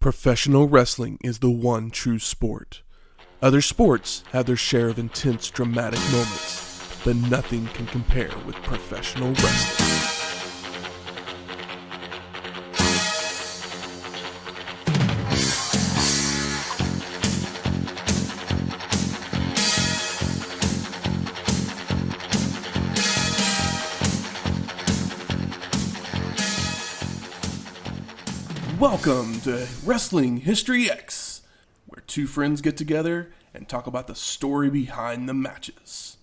Professional wrestling is the one true sport. Other sports have their share of intense, dramatic moments, but nothing can compare with professional wrestling. Welcome to Wrestling History X, where two friends get together and talk about the story behind the matches.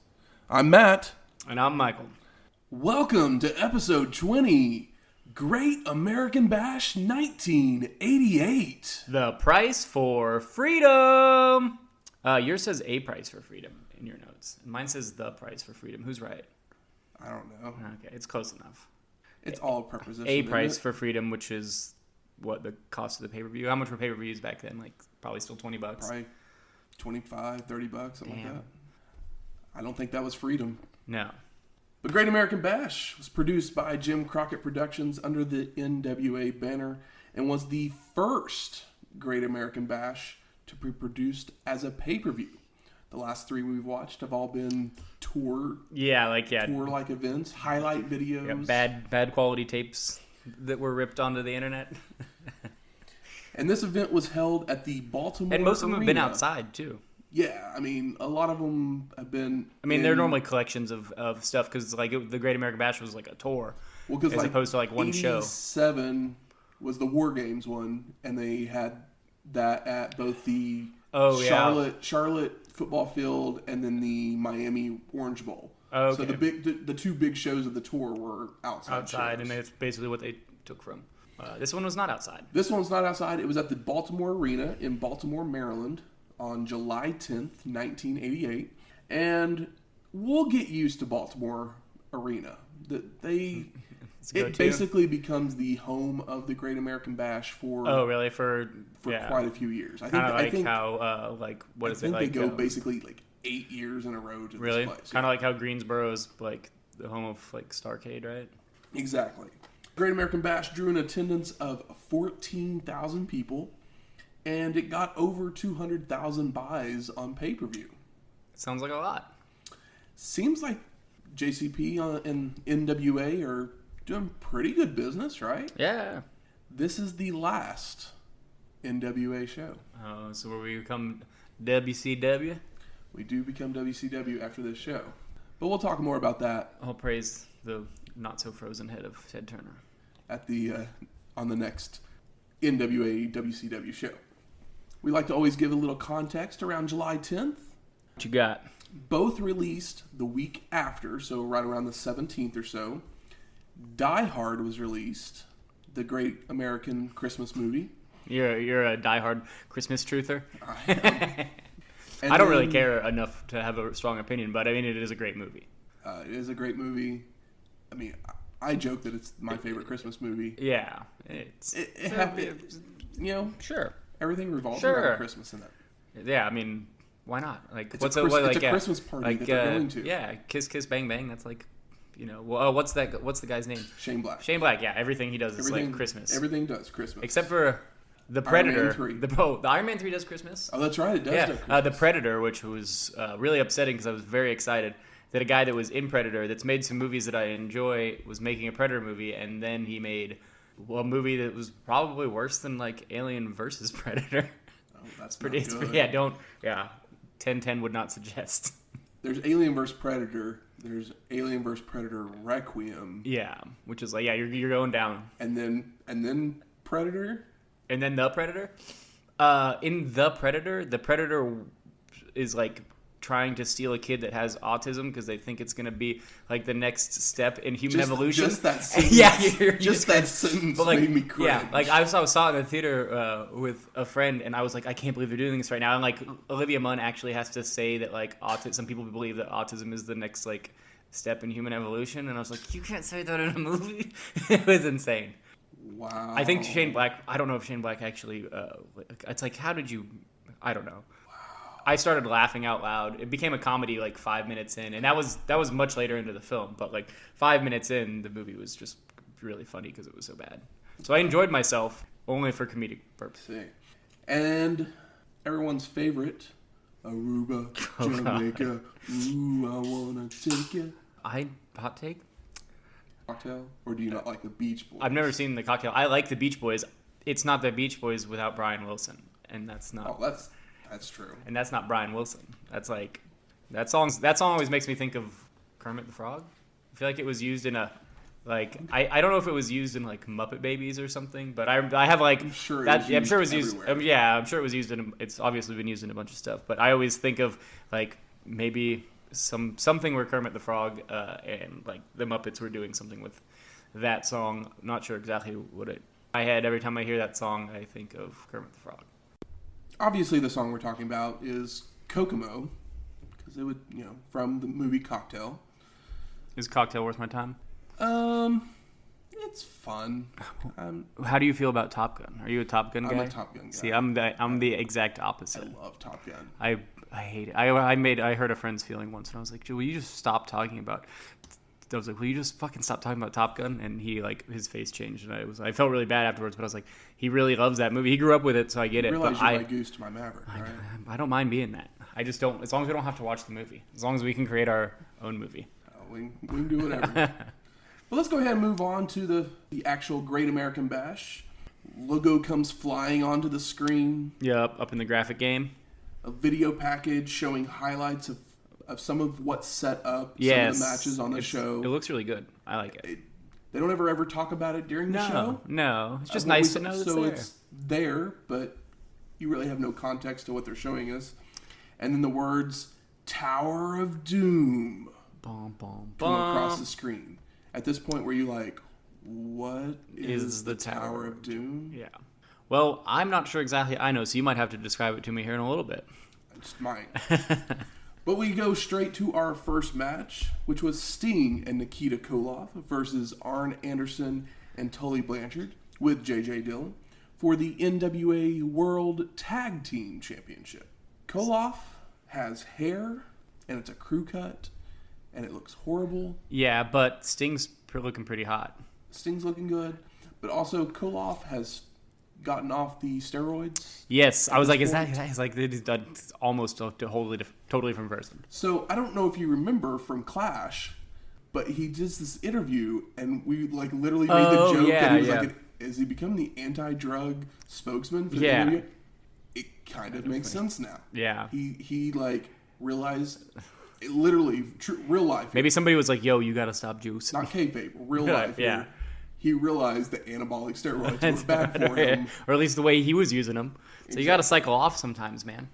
I'm Matt. And I'm Michael. Welcome to episode 20, Great American Bash 1988. The price for freedom. Yours says a price for freedom in your notes. And mine says the price for freedom. Who's right? I don't know. Okay, it's close enough. It's all preposition. A price for freedom, which is what the cost of the pay-per-view. How much were pay-per-views back then? Like probably still $20. Probably $25, $30, something Damn. like that. I don't think that was freedom. No. But Great American Bash was produced by Jim Crockett Productions under the NWA banner and was the first Great American Bash to be produced as a pay-per-view. The last three we've watched have all been tour-like events, highlight videos. Yeah, bad quality tapes that were ripped onto the internet. And this event was held at the Baltimore And most of them Arena. have been outside, too. Yeah, I mean, a lot of them have been... they're normally collections of stuff, because the Great American Bash was like a tour, as opposed to like one show. 87 was the War Games one, and they had that at both the Charlotte football field and then the Miami Orange Bowl. Okay. So the two big shows of the tour were outside shows. And that's basically what they took from. This one was not outside. This one's not outside. It was at the Baltimore Arena in Baltimore, Maryland on July 10th, 1988. And we'll get used to Baltimore Arena. It basically becomes the home of the Great American Bash for quite a few years. I think they go basically like 8 years in a row to this place. Kind of like how Greensboro is like the home of like Starrcade, right? Exactly. Great American Bash drew an attendance of 14,000 people, and it got over 200,000 buys on pay-per-view. Sounds like a lot. Seems like JCP and NWA are doing pretty good business, right? Yeah. This is the last NWA show. Oh, so will we become WCW? We do become WCW after this show. But we'll talk more about that. I'll praise the not-so-frozen head of Ted Turner. On the next NWA WCW show. We like to always give a little context around July 10th. What you got? Both released the week after, so right around the 17th or so. Die Hard was released, the Great American Christmas movie. You're a die-hard Christmas truther? I don't really care enough to have a strong opinion, but I mean, it is a great movie. It is a great movie. I mean, I joke that it's my favorite Christmas movie. Yeah. Sure. Everything revolves around Christmas in it. Yeah, I mean, why not? Like, it's a Christmas party that they're going to. Yeah, Kiss Kiss Bang Bang. That's like, what's the guy's name? Shane Black. Shane Black. Yeah, everything he does is like Christmas. Everything does Christmas, except for the Predator. Iron Man 3. The Iron Man 3 does Christmas. Oh, that's right. It does. Yeah, the Predator, which was really upsetting because I was very excited that a guy that was in Predator, that's made some movies that I enjoy, was making a Predator movie, and then he made a movie that was probably worse than like Alien versus Predator. Oh, that's pretty good. 10-10 would not suggest. There's Alien vs. Predator. There's Alien vs. Predator Requiem. Yeah, which is like, you're going down. And then Predator. And then the Predator. In the Predator is like trying to steal a kid that has autism because they think it's going to be like the next step in human evolution. Just that sentence. That sentence made me cringe. Yeah, like I saw it in the theater with a friend, and I was like, I can't believe they're doing this right now. And like Olivia Munn actually has to say that like some people believe that autism is the next like step in human evolution, and I was like, you can't say that in a movie. It was insane. Wow. I think Shane Black. I don't know if Shane Black actually. It's like, how did you? I don't know. I started laughing out loud. It became a comedy like 5 minutes in, and that was much later into the film. But like 5 minutes in, the movie was just really funny because it was so bad. So I enjoyed myself. only for comedic purposes. See. And everyone's favorite, Aruba, Jamaica. Ooh, I wanna take it. Hot take? Cocktail? Or do you not like the Beach Boys? I've never seen the Cocktail. I like the Beach Boys. It's not the Beach Boys without Brian Wilson, and that's not. Oh, that's true. And that's not Brian Wilson. That's like that song always makes me think of Kermit the Frog. I feel like it was used in a I don't know if it was used in like Muppet Babies or something, but I have like I'm sure it was used. Everywhere. I'm sure it was used in. It's obviously been used in a bunch of stuff, but I always think of like maybe something where Kermit the Frog and like the Muppets were doing something with that song. I'm not sure exactly what I had every time I hear that song. I think of Kermit the Frog. Obviously, the song we're talking about is Kokomo, because it would, from the movie Cocktail. Is Cocktail worth my time? It's fun. How do you feel about Top Gun? Are you a Top Gun guy? I'm a Top Gun guy. See, I'm the exact opposite. I love Top Gun. I hate it. I hurt a friend's feeling once, and I was like, will you just stop talking about? I was like, will you just fucking stop talking about Top Gun? And he his face changed, and I felt really bad afterwards. But I was like, he really loves that movie. He grew up with it, so I get it. Realize you're my goose to my Maverick, right? I don't mind being that. I just don't. As long as we don't have to watch the movie. As long as we can create our own movie. We can do whatever. But let's go ahead and move on to the actual Great American Bash. Logo comes flying onto the screen. Yep, up in the graphic game. A video package showing highlights of some of what's set up, yes, some of the matches on the show. It looks really good. I like it. They don't ever talk about it during the show. No. It's just nice to know it's there. It's there, but you really have no context to what they're showing us. And then the words, Tower of Doom, come across the screen. At this point, were you like, what is the Tower of Doom? Yeah. Well, I'm not sure exactly. I know, so you might have to describe it to me here in a little bit. I just might. But we go straight to our first match, which was Sting and Nikita Koloff versus Arn Anderson and Tully Blanchard with J.J. Dillon for the NWA World Tag Team Championship. Koloff has hair, and it's a crew cut, and it looks horrible. Yeah, but Sting's looking pretty hot. Sting's looking good, but also Koloff has gotten off the steroids. Yes, I was like, is that like he's done almost a totally different person. So I don't know if you remember from Clash, but he did this interview, and we like literally made the joke that he was like, has he become the anti-drug spokesman for the interview? It kind of makes sense now. Yeah, he like realized. Literally, real life. Maybe somebody was like, "Yo, you gotta stop juicing." Not kayfabe, real life. Yeah. He realized that anabolic steroids were bad for him, or at least the way he was using them. So exactly. You gotta cycle off sometimes, man.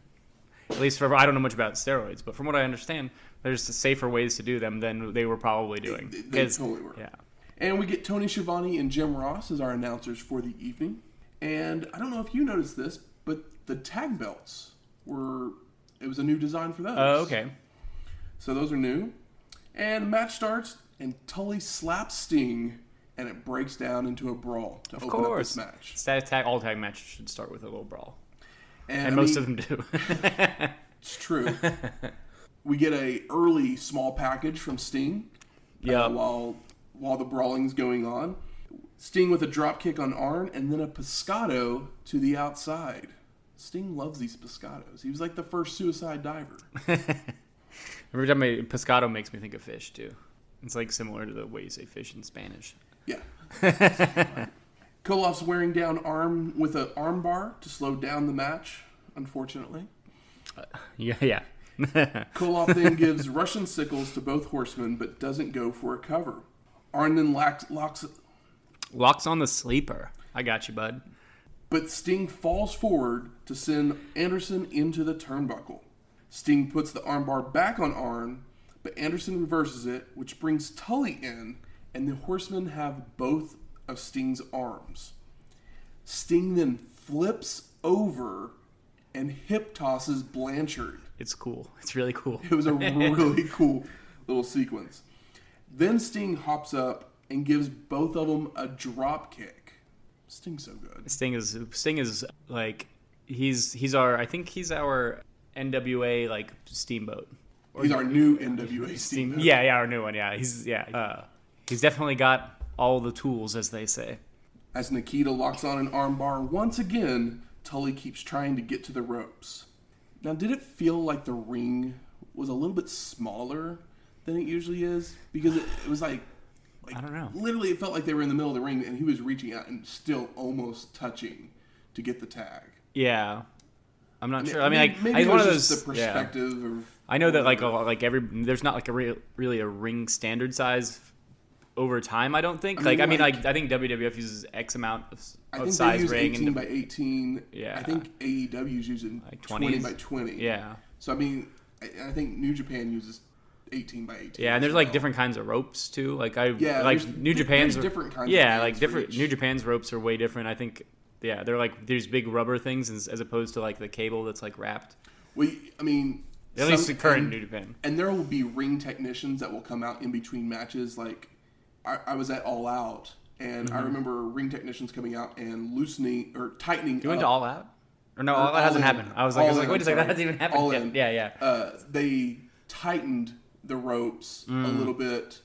At least I don't know much about steroids, but from what I understand, there's safer ways to do them than they were probably doing. They totally were. Yeah. And we get Tony Schiavone and Jim Ross as our announcers for the evening. And I don't know if you noticed this, but the tag belts it was a new design for those. Oh, okay. So those are new. And the match starts, and Tully slaps Sting, and it breaks down into a brawl to open up this match. All tag matches should start with a little brawl. And most of them do. It's true. We get a early small package from Sting while the brawling's going on. Sting with a drop kick on Arn, and then a pescado to the outside. Sting loves these pescados. He was like the first suicide diver. Every time pescado makes me think of fish, too. It's like similar to the way you say fish in Spanish. Yeah. Koloff's wearing down Arn with an arm bar to slow down the match, unfortunately. Yeah. Koloff then gives Russian sickles to both horsemen, but doesn't go for a cover. Arn then locks on the sleeper. I got you, bud. But Sting falls forward to send Anderson into the turnbuckle. Sting puts the armbar back on Arn, but Anderson reverses it, which brings Tully in, and the horsemen have both of Sting's arms. Sting then flips over and hip tosses Blanchard. It's cool. It's really cool. It was a really cool little sequence. Then Sting hops up and gives both of them a drop kick. Sting's so good. Sting is like he's our NWA like steamboat. He's our new NWA steamboat. Yeah, our new one. Yeah, he's definitely got all the tools, as they say. As Nikita locks on an armbar once again, Tully keeps trying to get to the ropes. Now, did it feel like the ring was a little bit smaller than it usually is? Because it was like I don't know. Literally, it felt like they were in the middle of the ring, and he was reaching out and still almost touching to get the tag. Yeah. I'm not sure. I mean, like, maybe it's one of just those the perspective of. I know that there's not like really a ring standard size over time. I don't think. I think WWF uses X amount of size ring. I think they use 18 by 18. Yeah. I think AEW's using like 20 by 20. Yeah. So I mean, I think New Japan uses 18 by 18. Yeah, and there's like different kinds of ropes too. Like New Japan's different kinds. Yeah, of like different New Japan's ropes are way different. I think. Yeah, they're like these big rubber things as opposed to like the cable that's like wrapped. I mean, at least the current New Japan. And there will be ring technicians that will come out in between matches. Like I was at All Out, and I remember ring technicians coming out and loosening or tightening. You went to All Out? Or no, All Out hasn't happened. I was like, wait a second, that hasn't even happened yet. Yeah. They tightened the ropes a little bit.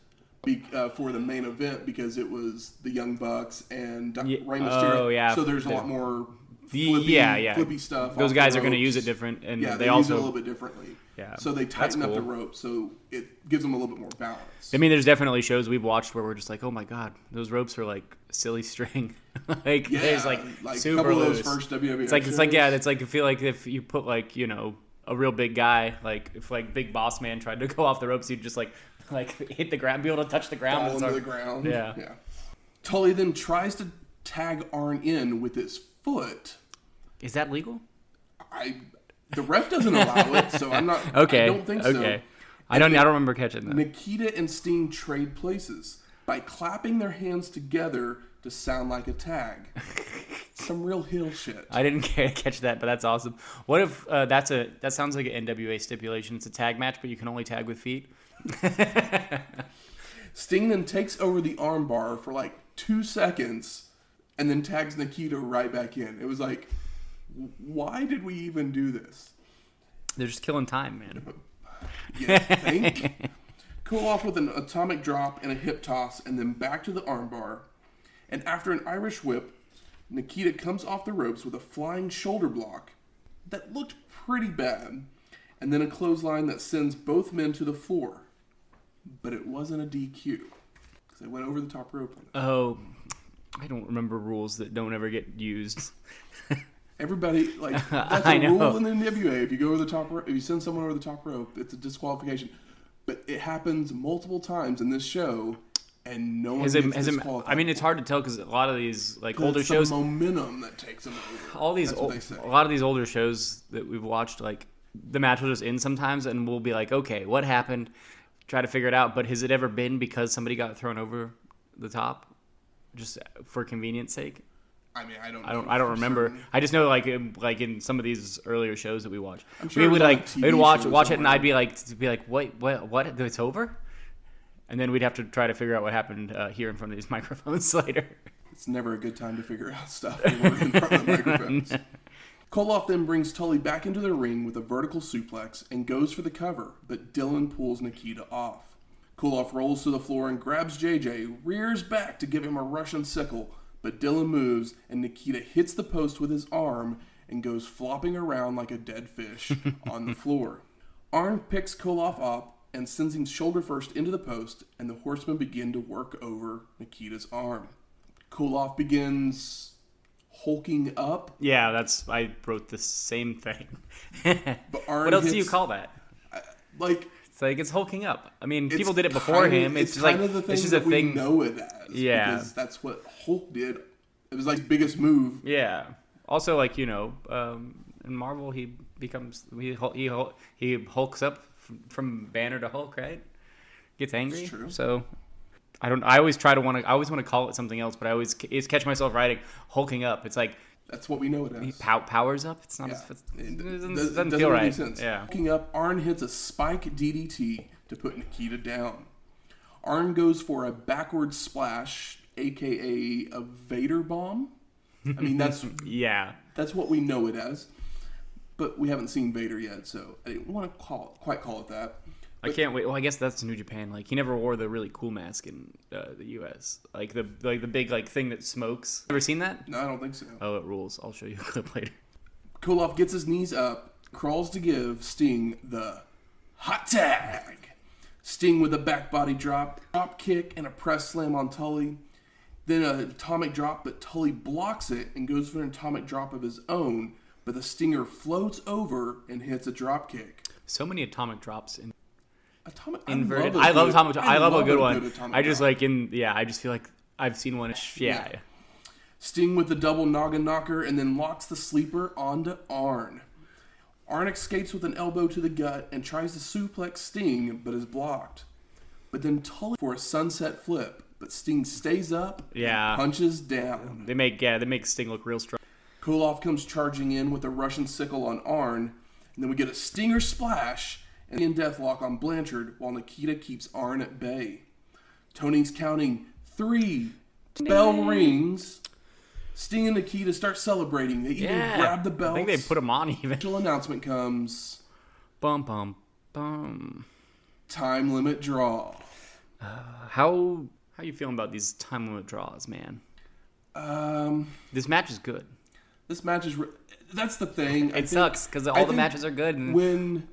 For the main event because it was the Young Bucks and Rey Mysterio. Oh, yeah. So there's a lot more flippy stuff. Those guys are going to use it different, and they also use it a little bit differently. Yeah. So they tighten up the rope, so it gives them a little bit more balance. I mean, there's definitely shows we've watched where we're just like, oh my god, those ropes are like silly string. There's like super couple loose. Of those first WWF it's like I feel like if you put like a real big guy, like if like Big Boss Man tried to go off the ropes, he'd just like hit the ground, be able to touch the ground. Fall into the ground. Yeah. Tully then tries to tag Arn in with his foot. Is that legal? The ref doesn't allow it, so I'm not. Okay. I don't think so. Okay. I don't remember catching that. Nikita and Sting trade places by clapping their hands together to sound like a tag. Some real heel shit. I didn't catch that, but that's awesome. What if that sounds like an NWA stipulation? It's a tag match, but you can only tag with feet. Sting then takes over the armbar for like 2 seconds and then tags Nikita right back in. It was like, why did we even do this? They're just killing time, man. You think? Koloff with an atomic drop and a hip toss and then back to the armbar. And after an Irish whip, Nikita comes off the ropes with a flying shoulder block that looked pretty bad. And then a clothesline that sends both men to the floor. But it wasn't a DQ because they went over the top rope. Oh, I don't remember rules that don't ever get used. Everybody, that's a rule in the NWA. If you go over the top rope, if you send someone over the top rope, it's a disqualification. But it happens multiple times in this show, and no one gets disqualified. I mean, it's hard to tell because a lot of these older shows, the momentum that takes them over. A lot of these older shows that we've watched, the match will just end sometimes, and we'll be like, okay, what happened? Try to figure it out. But has it ever been because somebody got thrown over the top, just for convenience sake? I mean, I don't remember. Certain. I just know in some of these earlier shows that we watched, sure we'd watch it, and I'd be like, what? It's over, and then we'd have to try to figure out what happened here in front of these microphones later. It's never a good time to figure out stuff when we're in front of the microphones. Koloff then brings Tully back into the ring with a vertical suplex and goes for the cover, but Dillon pulls Nikita off. Koloff rolls to the floor and grabs JJ, rears back to give him a Russian sickle, but Dillon moves and Nikita hits the post with his arm and goes flopping around like a dead fish on the floor. Arn picks Koloff up and sends him shoulder first into the post, and the Horsemen begin to work over Nikita's arm. Koloff begins hulking up. Yeah, I wrote the same thing. But Arn what else do you call that? It's hulking up. I mean, people did it before him. It's kind of the thing that we know it as. Yeah. Because that's what Hulk did. It was his biggest move. Yeah. Also, in Marvel, he hulks up from Banner to Hulk, right? Gets angry. That's true. So I always want to call it something else, but I always catch myself writing hulking up. It's like that's what we know it as. He powers up. It's not. Yeah. It doesn't feel right. Sense. Yeah. Hulking up, Arn hits a spike DDT to put Nikita down. Arn goes for a backward splash, aka a Vader bomb. I mean, that's that's what we know it as. But we haven't seen Vader yet, so I didn't want to quite call it that. I can't wait. Well, I guess that's New Japan. Like, he never wore the really cool mask in the U.S. Like the big like thing that smokes. Ever seen that? No, I don't think so. Oh, it rules. I'll show you a clip later. Koloff gets his knees up, crawls to give Sting the hot tag. Sting with a back body drop kick, and a press slam on Tully. Then an atomic drop, but Tully blocks it and goes for an atomic drop of his own. But the Stinger floats over and hits a drop kick. So many atomic drops in Inverted. I love atomic drop. I love a good one. I just drop. I just feel like I've seen one. Yeah. Sting with the double noggin knocker and then locks the sleeper onto Arn. Arn escapes with an elbow to the gut and tries to suplex Sting, but is blocked. But then Tully for a sunset flip, but Sting stays up and punches down. They make Sting look real strong. Koloff comes charging in with a Russian sickle on Arn, and then we get a Stinger splash and a deathlock on Blanchard while Nikita keeps Arn at bay. Tony's counting 3. Bell rings. Sting and Nikita start celebrating. They even grab the belts. I think they put them on even. Special announcement comes. Bum, bum, bum. Time limit draw. How you feeling about these time limit draws, man? This match is good. This match is... That's the thing. It sucks because all the matches are good. And when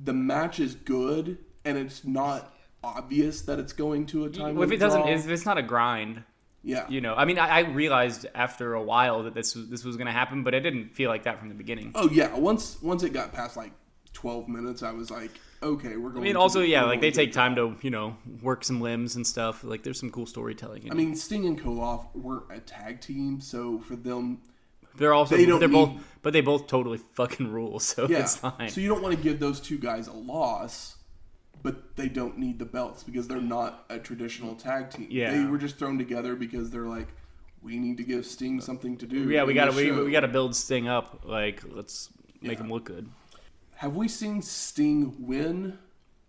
the match is good and it's not obvious that it's going to a time limit draw... If it's not a grind... Yeah. You know, I mean, I realized after a while that this was going to happen, but it didn't feel like that from the beginning. Oh, yeah. Once it got past, like, 12 minutes, I was like, okay, we're going to... I mean, also, like, they take time to, work some limbs and stuff. Like, there's some cool storytelling. I mean, Sting and Koloff weren't a tag team, so for them... They both totally fucking rule, so it's fine. So you don't want to give those two guys a loss... But they don't need the belts because they're not a traditional tag team. Yeah. They were just thrown together because they're like, we need to give Sting something to do. Yeah, we gotta build Sting up. Like, let's make him look good. Have we seen Sting win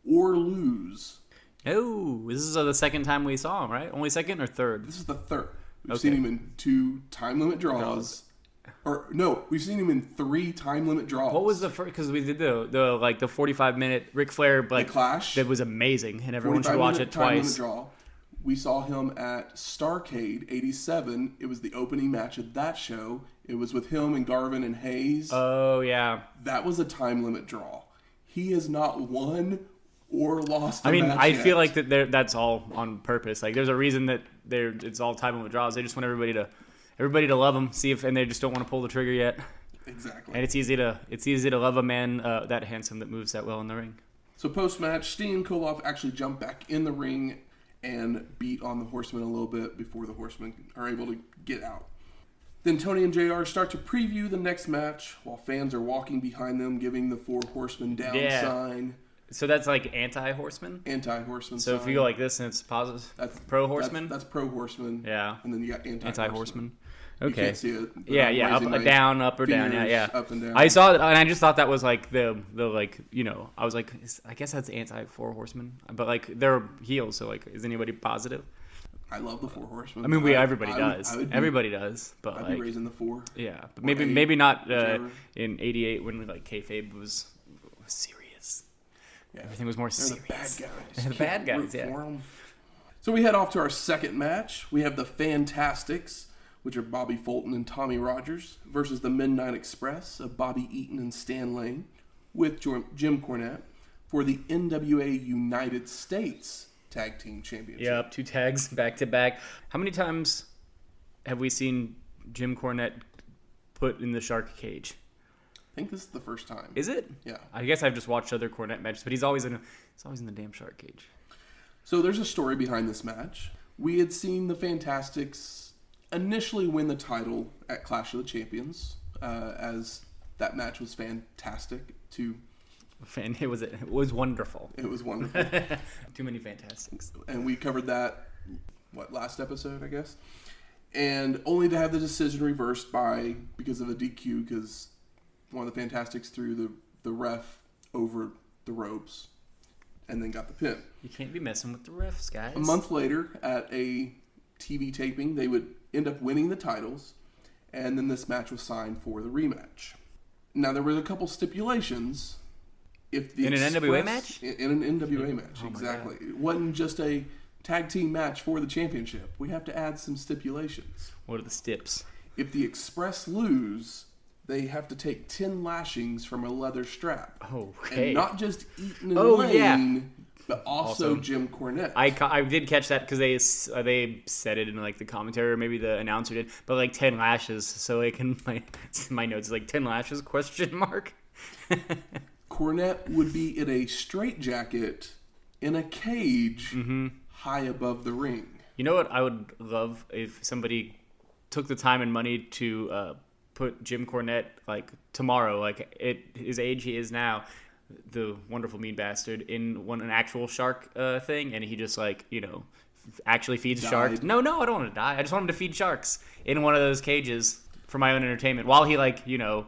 or lose? Oh, this is the second time we saw him, right? Only second or third? This is the third. We've seen him in 2 time limit draws. Or no, we've seen him in 3 time limit draws. What was the first? Because we did the 45-minute Ric Flair the Clash. That was amazing, and everyone should watch it twice. Time limit draw. We saw him at Starrcade '87. It was the opening match of that show. It was with him and Garvin and Hayes. Oh yeah, that was a time limit draw. He has not won or lost. I feel like that's all on purpose. Like, there's a reason that it's all time limit draws. They just want everybody to love him, and they just don't want to pull the trigger yet. Exactly. And it's easy to love a man that handsome that moves that well in the ring. So post-match, Sting and Koloff actually jump back in the ring and beat on the Horsemen a little bit before the Horsemen are able to get out. Then Tony and JR start to preview the next match while fans are walking behind them, giving the 4 Horsemen down sign. So that's like anti-Horseman? Anti-Horseman So if you go like this and it's positive, that's pro-Horseman? That's pro-Horseman. Yeah. And then you got anti-Horseman. Okay. You can't see it. Yeah, up, down, up or down. Yeah. Up and down. I saw it, and I just thought that was like the I was like, I guess that's anti-4 Horsemen, but like they're heels, so like, is anybody positive? I love the 4 Horsemen. I mean, everybody does. Everybody does, but I'd like, be raising the 4. Yeah, but maybe not in '88 when like kayfabe was serious. Yeah. Everything was more serious. The bad guys. Yeah. So we head off to our second match. We have the Fantastics, which are Bobby Fulton and Tommy Rogers, versus the Midnight Express of Bobby Eaton and Stan Lane, with Jim Cornette for the NWA United States Tag Team Championship. Yep, 2 tags back to back. How many times have we seen Jim Cornette put in the shark cage? I think this is the first time. Is it? Yeah. I guess I've just watched other Cornette matches, but he's always in the damn shark cage. So there's a story behind this match. We had seen the Fantastics initially win the title at Clash of the Champions, as that match was fantastic to... It was wonderful. It was wonderful. Too many Fantastics. And we covered that, last episode, I guess? And only to have the decision reversed because of a DQ, because one of the Fantastics threw the ref over the ropes and then got the pin. You can't be messing with the refs, guys. A month later, at a TV taping, they would end up winning the titles, and then this match was signed for the rematch. Now, there were a couple stipulations if the in an NWA match? In an NWA match, exactly. It wasn't just a tag team match for the championship. We have to add some stipulations. What are the stips? If the Express lose, they have to take 10 lashings from a leather strap. Okay. And not just Eaton and Lane, but also Jim Cornette. I did catch that because they said it in like the commentary, or maybe the announcer did, but like 10 lashes. So it can my notes is like 10 lashes ? Cornette would be in a straitjacket in a cage high above the ring. You know what I would love if somebody took the time and money to put Jim Cornette like tomorrow, like at his age he is now, the wonderful mean bastard, in an actual shark thing, and he just like, you know, actually feeds sharks. No, I don't want to die. I just want him to feed sharks in one of those cages for my own entertainment while he like, you know,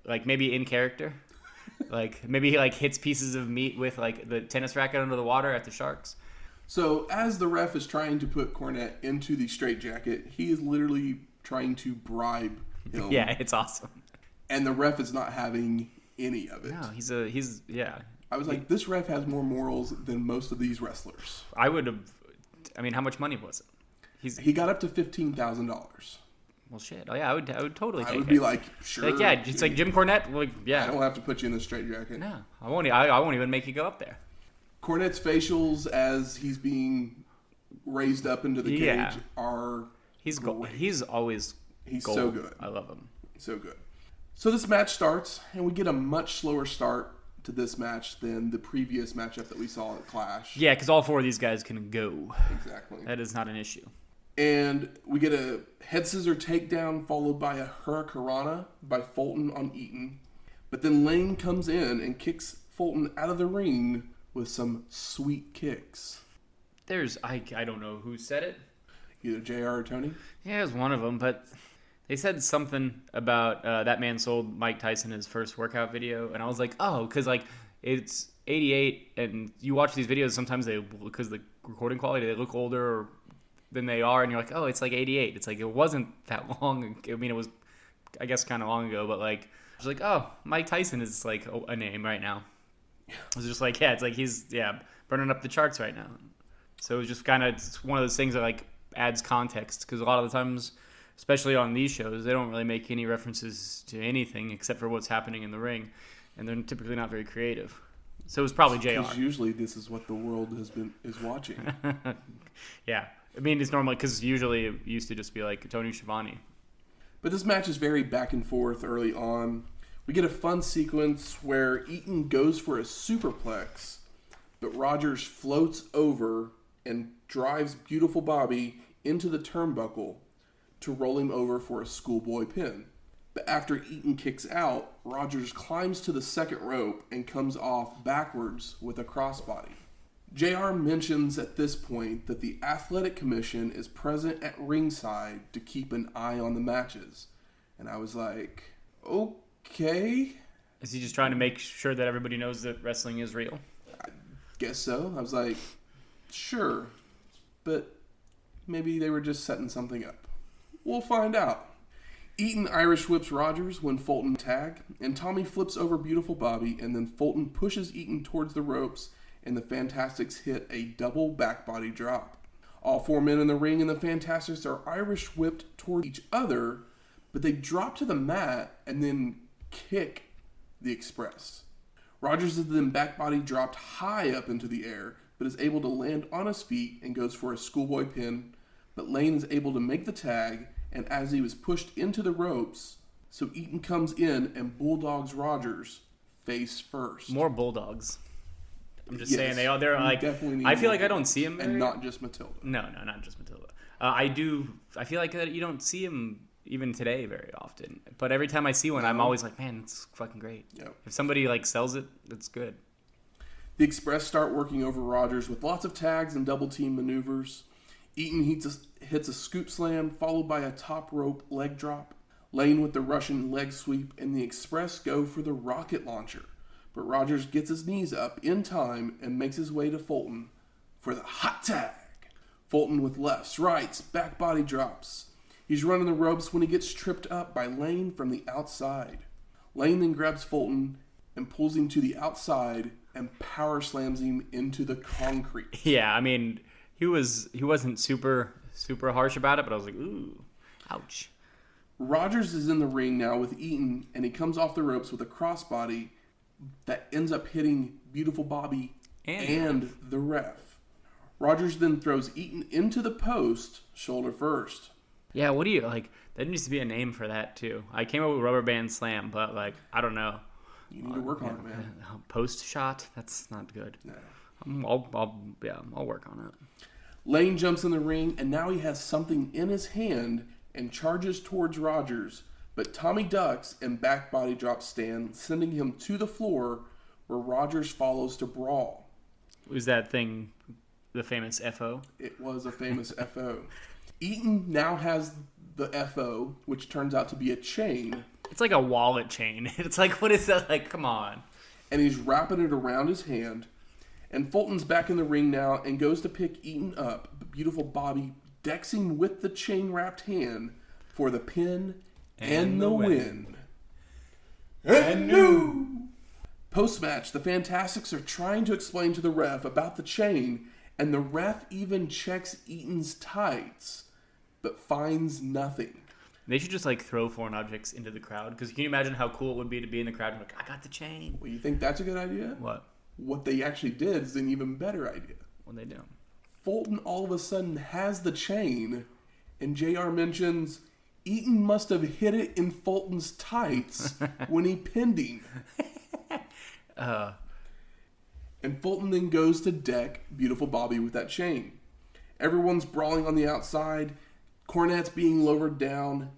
like maybe in character. Like maybe he like hits pieces of meat with like the tennis racket under the water at the sharks. So as the ref is trying to put Cornette into the straitjacket, he is literally trying to bribe him. Yeah, it's awesome. And the ref is not having any of it. No, he's I was like, this ref has more morals than most of these wrestlers. I mean, how much money was it? He got up to $15,000. Well, shit. Oh, yeah, I would totally take it. I would be like, sure. Like, yeah, it's like Jim Cornette. Like, yeah. I don't have to put you in the straitjacket. No, I won't even make you go up there. Cornette's facials as he's being raised up into the cage are great. He's always gold. So good. I love him. So good. So this match starts, and we get a much slower start to this match than the previous matchup that we saw at Clash. Yeah, because all four of these guys can go. Exactly. That is not an issue. And we get a head scissor takedown followed by a hurricanrana by Fulton on Eaton. But then Lane comes in and kicks Fulton out of the ring with some sweet kicks. I don't know who said it. Either JR or Tony? Yeah, it was one of them, but they said something about that man sold Mike Tyson his first workout video, and I was like, oh, because like it's 88, and you watch these videos, sometimes because the recording quality, they look older than they are, and you're like, oh, it's like 88. It's like, it wasn't that long. I mean, it was, I guess, kind of long ago, but like, I was like, oh, Mike Tyson is like a name right now. I was just like, yeah, it's like he's burning up the charts right now. So it was just kind of one of those things that like adds context, because a lot of the times, especially on these shows, they don't really make any references to anything except for what's happening in the ring, and they're typically not very creative. So it was probably JR. Because usually this is what the world is watching. Yeah. I mean, it's normally, because usually it used to just be like Tony Schiavone. But this match is very back and forth early on. We get a fun sequence where Eaton goes for a superplex, but Rogers floats over and drives Beautiful Bobby into the turnbuckle to roll him over for a schoolboy pin. But after Eaton kicks out, Rogers climbs to the second rope and comes off backwards with a crossbody. JR mentions at this point that the Athletic Commission is present at ringside to keep an eye on the matches. And I was like, okay. Is he just trying to make sure that everybody knows that wrestling is real? I guess so. I was like, sure. But maybe they were just setting something up. We'll find out. Eaton Irish whips Rogers when Fulton tag, and Tommy flips over Beautiful Bobby, and then Fulton pushes Eaton towards the ropes, and the Fantastics hit a double backbody drop. All four men in the ring and the Fantastics are Irish whipped toward each other, but they drop to the mat and then kick the Express. Rogers is then backbody dropped high up into the air, but is able to land on his feet and goes for a schoolboy pin, but Lane is able to make the tag, and as he was pushed into the ropes, so Eaton comes in and bulldogs Rogers face first. More bulldogs. I'm just saying they're like. I feel like I don't see him very, and not just Matilda. No, not just Matilda. I feel like you don't see him even today very often. But every time I see one, I'm always like, man, it's fucking great. Yep. If somebody like sells it, that's good. The Express start working over Rogers with lots of tags and double team maneuvers. Eaton hits a scoop slam followed by a top rope leg drop. Lane with the Russian leg sweep, and the Express go for the rocket launcher. But Rogers gets his knees up in time and makes his way to Fulton for the hot tag. Fulton with lefts, rights, back body drops. He's running the ropes when he gets tripped up by Lane from the outside. Lane then grabs Fulton and pulls him to the outside and power slams him into the concrete. Yeah, I mean, he wasn't super harsh about it, but I was like, ooh, ouch. Rogers is in the ring now with Eaton, and he comes off the ropes with a crossbody that ends up hitting Beautiful Bobby and the ref. Rogers then throws Eaton into the post, shoulder first. Yeah, what do you, like, there needs to be a name for that, too. I came up with Rubber Band Slam, but, like, I don't know. You need to work on it, man. Post shot? That's not good. No. I'll work on it. Lane jumps in the ring, and now he has something in his hand and charges towards Rogers, but Tommy ducks and back body drops Stan, sending him to the floor where Rogers follows to brawl. Was that thing the famous FO? It was a famous FO. Eaton now has the FO, which turns out to be a chain. It's like a wallet chain. It's like, what is that? Like, come on. And he's wrapping it around his hand. And Fulton's back in the ring now and goes to pick Eaton up. But Beautiful Bobby decks him with the chain-wrapped hand for the pin and the win. And new! Post-match, the Fantastics are trying to explain to the ref about the chain, and the ref even checks Eaton's tights, but finds nothing. They should just, like, throw foreign objects into the crowd. Because can you imagine how cool it would be to be in the crowd and like, I got the chain? Well, you think that's a good idea? What? What they actually did is an even better idea. What they do? Fulton all of a sudden has the chain, and JR mentions Eaton must have hit it in Fulton's tights when he pinned him. And Fulton then goes to deck Beautiful Bobby with that chain. Everyone's brawling on the outside. Cornette's being lowered down,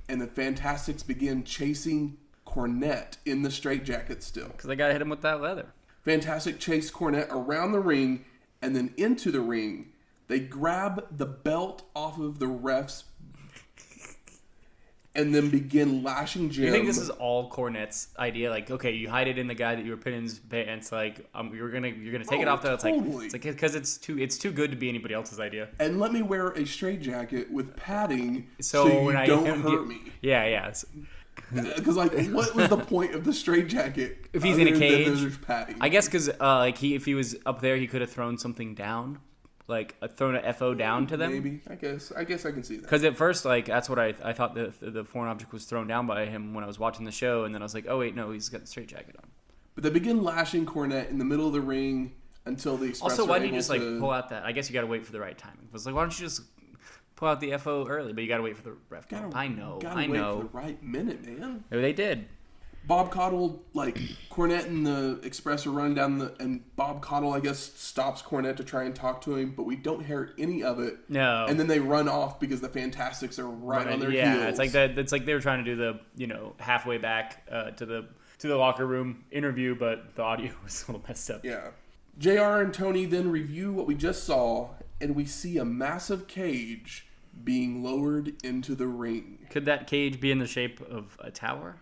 and the Fantastics begin chasing Cornette in the straitjacket still. Because they got to hit him with that leather. Fantastic chase Cornette around the ring and then into the ring. They grab the belt off of the ref's and then begin lashing Jim. You think this is all Cornette's idea? Like, okay, you hide it in the guy that you were pinning's pants. Like, you're gonna take it off. Though it's totally. It's like because it's too good to be anybody else's idea. And let me wear a straitjacket with padding so you when don't hurt me. Yeah. Because like, what was the point of the straitjacket if he's in a cage? There's padding. I guess because if he was up there, he could have thrown something down. Like thrown a FO down to them. Maybe. I guess I can see that. Because at first, like that's what I thought the foreign object was thrown down by him when I was watching the show, and then I was like, oh wait, no, he's got the straitjacket on. But they begin lashing Cornette in the middle of the ring until the Express. Also, why didn't you just like pull out that? I guess you got to wait for the right timing. It was like, why don't you just pull out the FO early? But you got to wait for the ref. I know. Wait for the right minute, man. Maybe they did. Bob Caudle, like, Cornette and the Express are running down and Bob Caudle, I guess, stops Cornette to try and talk to him, but we don't hear any of it. No. And then they run off because the Fantastics are right on their heels. Yeah, it's like that. It's like they were trying to do the, halfway back to the locker room interview, but the audio was a little messed up. Yeah. JR and Tony then review what we just saw, and we see a massive cage being lowered into the ring. Could that cage be in the shape of a tower?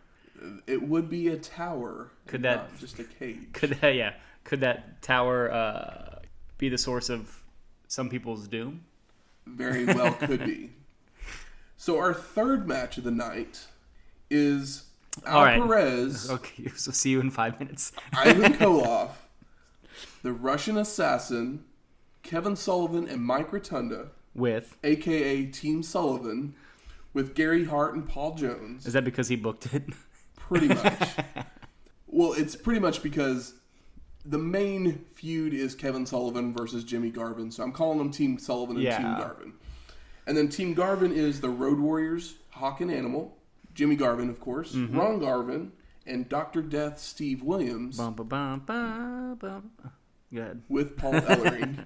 It would be a tower. Could that not just a cage? Could that tower be the source of some people's doom? Very well could be. So our third match of the night is Perez. Okay, so see you in 5 minutes. Ivan Koloff, the Russian Assassin, Kevin Sullivan, and Mike Rotunda, with a.k.a. Team Sullivan, with Gary Hart and Paul Jones. Is that because he booked it? Pretty much. Well, it's pretty much because the main feud is Kevin Sullivan versus Jimmy Garvin. So I'm calling them Team Sullivan and Team Garvin. And then Team Garvin is the Road Warriors, Hawk and Animal, Jimmy Garvin, of course, Ron Garvin, and Dr. Death Steve Williams. Go ahead. With Paul Ellering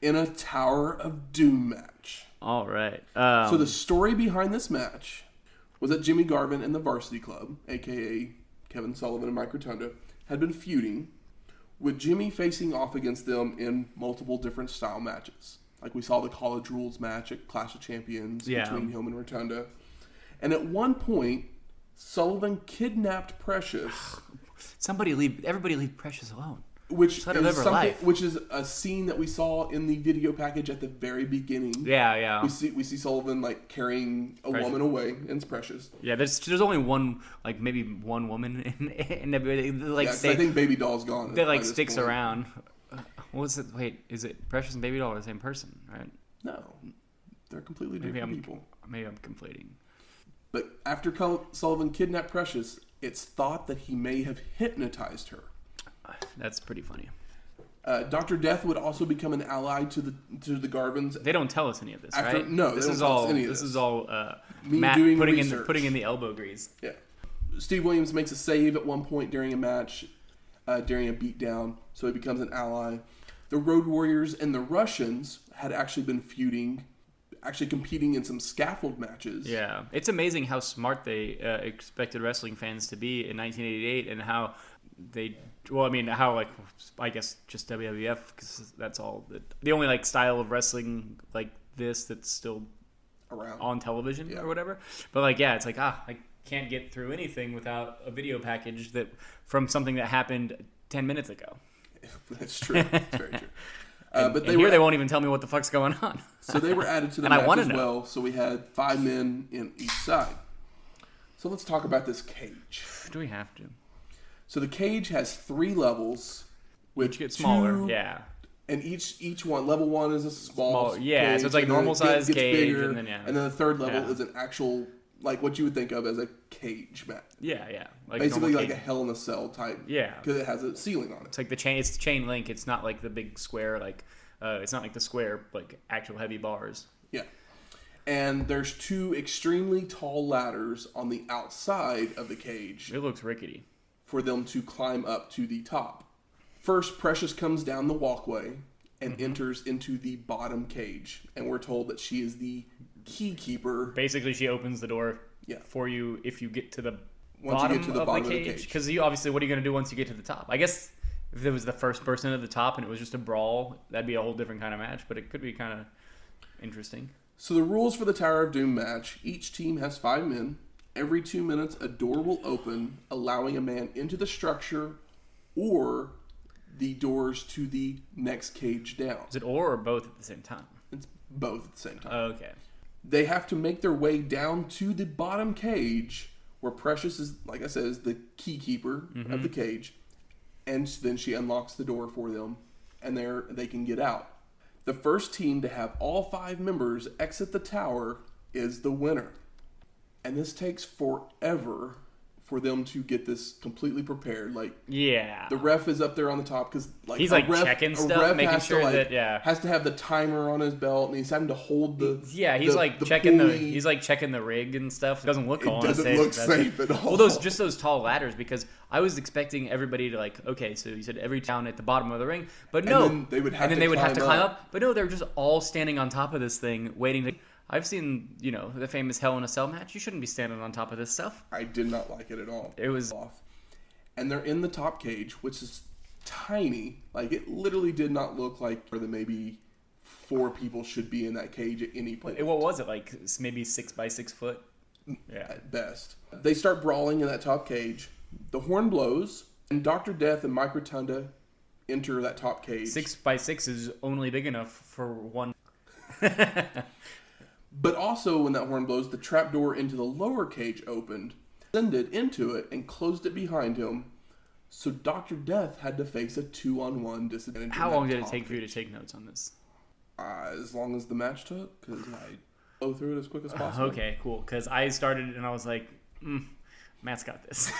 in a Tower of Doom match. All right. So the story behind this match was that Jimmy Garvin and the Varsity Club, a.k.a. Kevin Sullivan and Mike Rotunda, had been feuding, with Jimmy facing off against them in multiple different style matches. Like we saw the College Rules match at Clash of Champions between him and Rotunda. And at one point, Sullivan kidnapped Precious. Everybody leave Precious alone. which Let her live is her something, life. which is a scene that we saw in the video package at the very beginning. Yeah. We see Sullivan like carrying a woman away, and it's Precious. Yeah, there's only one, like maybe one woman in everybody, like Yeah, 'cause I think Baby Doll's gone. that like sticks around. What was it? Wait, is it Precious and Baby Doll are the same person, right? No, they're completely different people. Maybe I'm conflating. But after Sullivan kidnapped Precious, it's thought that he may have hypnotized her. That's pretty funny. Dr. Death would also become an ally to the Garvins. They don't tell us any of this, right? No, this they is don't tell all. us any of This this. is all Me Matt doing putting research. in the elbow grease. Yeah. Steve Williams makes a save at one point during a match, during a beatdown, so he becomes an ally. The Road Warriors and the Russians had actually been feuding, actually competing in some scaffold matches. Yeah, it's amazing how smart they expected wrestling fans to be in 1988, and how they. Well, I mean, how like I guess just WWF, because that's all the only like style of wrestling like this that's still Around on television or whatever. But like, yeah, it's like I can't get through anything without a video package that from something that happened 10 minutes ago. That's true. It's very true. But they won't even tell me what the fuck's going on. So they were added to the And I match wanna as know. well. So we had 5 men in each side. So let's talk about this cage. Do we have to? So the cage has 3 levels, Which get smaller, 2 yeah. And each one, level 1 is a small yeah, cage, so it's like and then normal it size gets cage, bigger, and then, yeah. and then the third level Yeah. is an actual, like what you would think of as a cage match. Yeah. Like Basically normal like a cage. Hell in a Cell type. Yeah. Because it has a ceiling on it. It's like the chain. It's chain link. It's not like the big square. Like it's not like the square like actual heavy bars. Yeah. And there's 2 extremely tall ladders on the outside of the cage It looks rickety. for them to climb up to the top. First, Precious comes down the walkway and enters into the bottom cage. And we're told that she is the key keeper. Basically, she opens the door Yeah. for you if you get to the Once bottom, you get to the of, bottom the of the cage. cage. Because you obviously, what are you going to do once you get to the top? I guess if it was the first person at the top and it was just a brawl, that'd be a whole different kind of match. But it could be kind of interesting. So the rules for the Tower of Doom match, each team has 5 men. Every 2 minutes, a door will open, allowing a man into the structure or the doors to the next cage down. Is it or both at the same time? It's both at the same time. Okay. They have to make their way down to the bottom cage, where Precious is, like I said, is the key keeper of the cage, and then she unlocks the door for them, and they can get out. The first team to have all 5 members exit the tower is the winner, and this takes forever for them to get this completely prepared. Like, Yeah. the ref is up there on the top because like He's a like ref, checking a stuff, ref making has sure to, like, that, yeah. has to have the timer on his belt, and he's having to hold the He's the- like the checking pulley. he's like checking the rig and stuff. It doesn't look all It doesn't unsafe. look That's- safe at all. Well, those tall ladders, because I was expecting everybody to like, okay, so you said every town at the bottom of the ring, but no, then they would have and then to they would have to climb climb up. up. But no, they're just all standing on top of this thing, waiting to. I've seen, the famous Hell in a Cell match. You shouldn't be standing on top of this stuff. I did not like it at all. It was Off. And they're in the top cage, which is tiny. Like, it literally did not look like more than maybe 4 people should be in that cage at any point. what was it like? Maybe 6 by 6 foot. Yeah. At best. They start brawling in that top cage. The horn blows, and Dr. Death and Mike Rotunda enter that top cage. 6 by 6 is only big enough for one. But also, when that horn blows, the trapdoor into the lower cage opened, descended into it, and closed it behind him. So Dr. Death had to face a 2-on-1 disadvantage. How in that long did it top take for you to cage. take notes on this? As long as the match took, because I go through it as quick as possible. Okay, cool. Because I started and I was like, Matt's got this.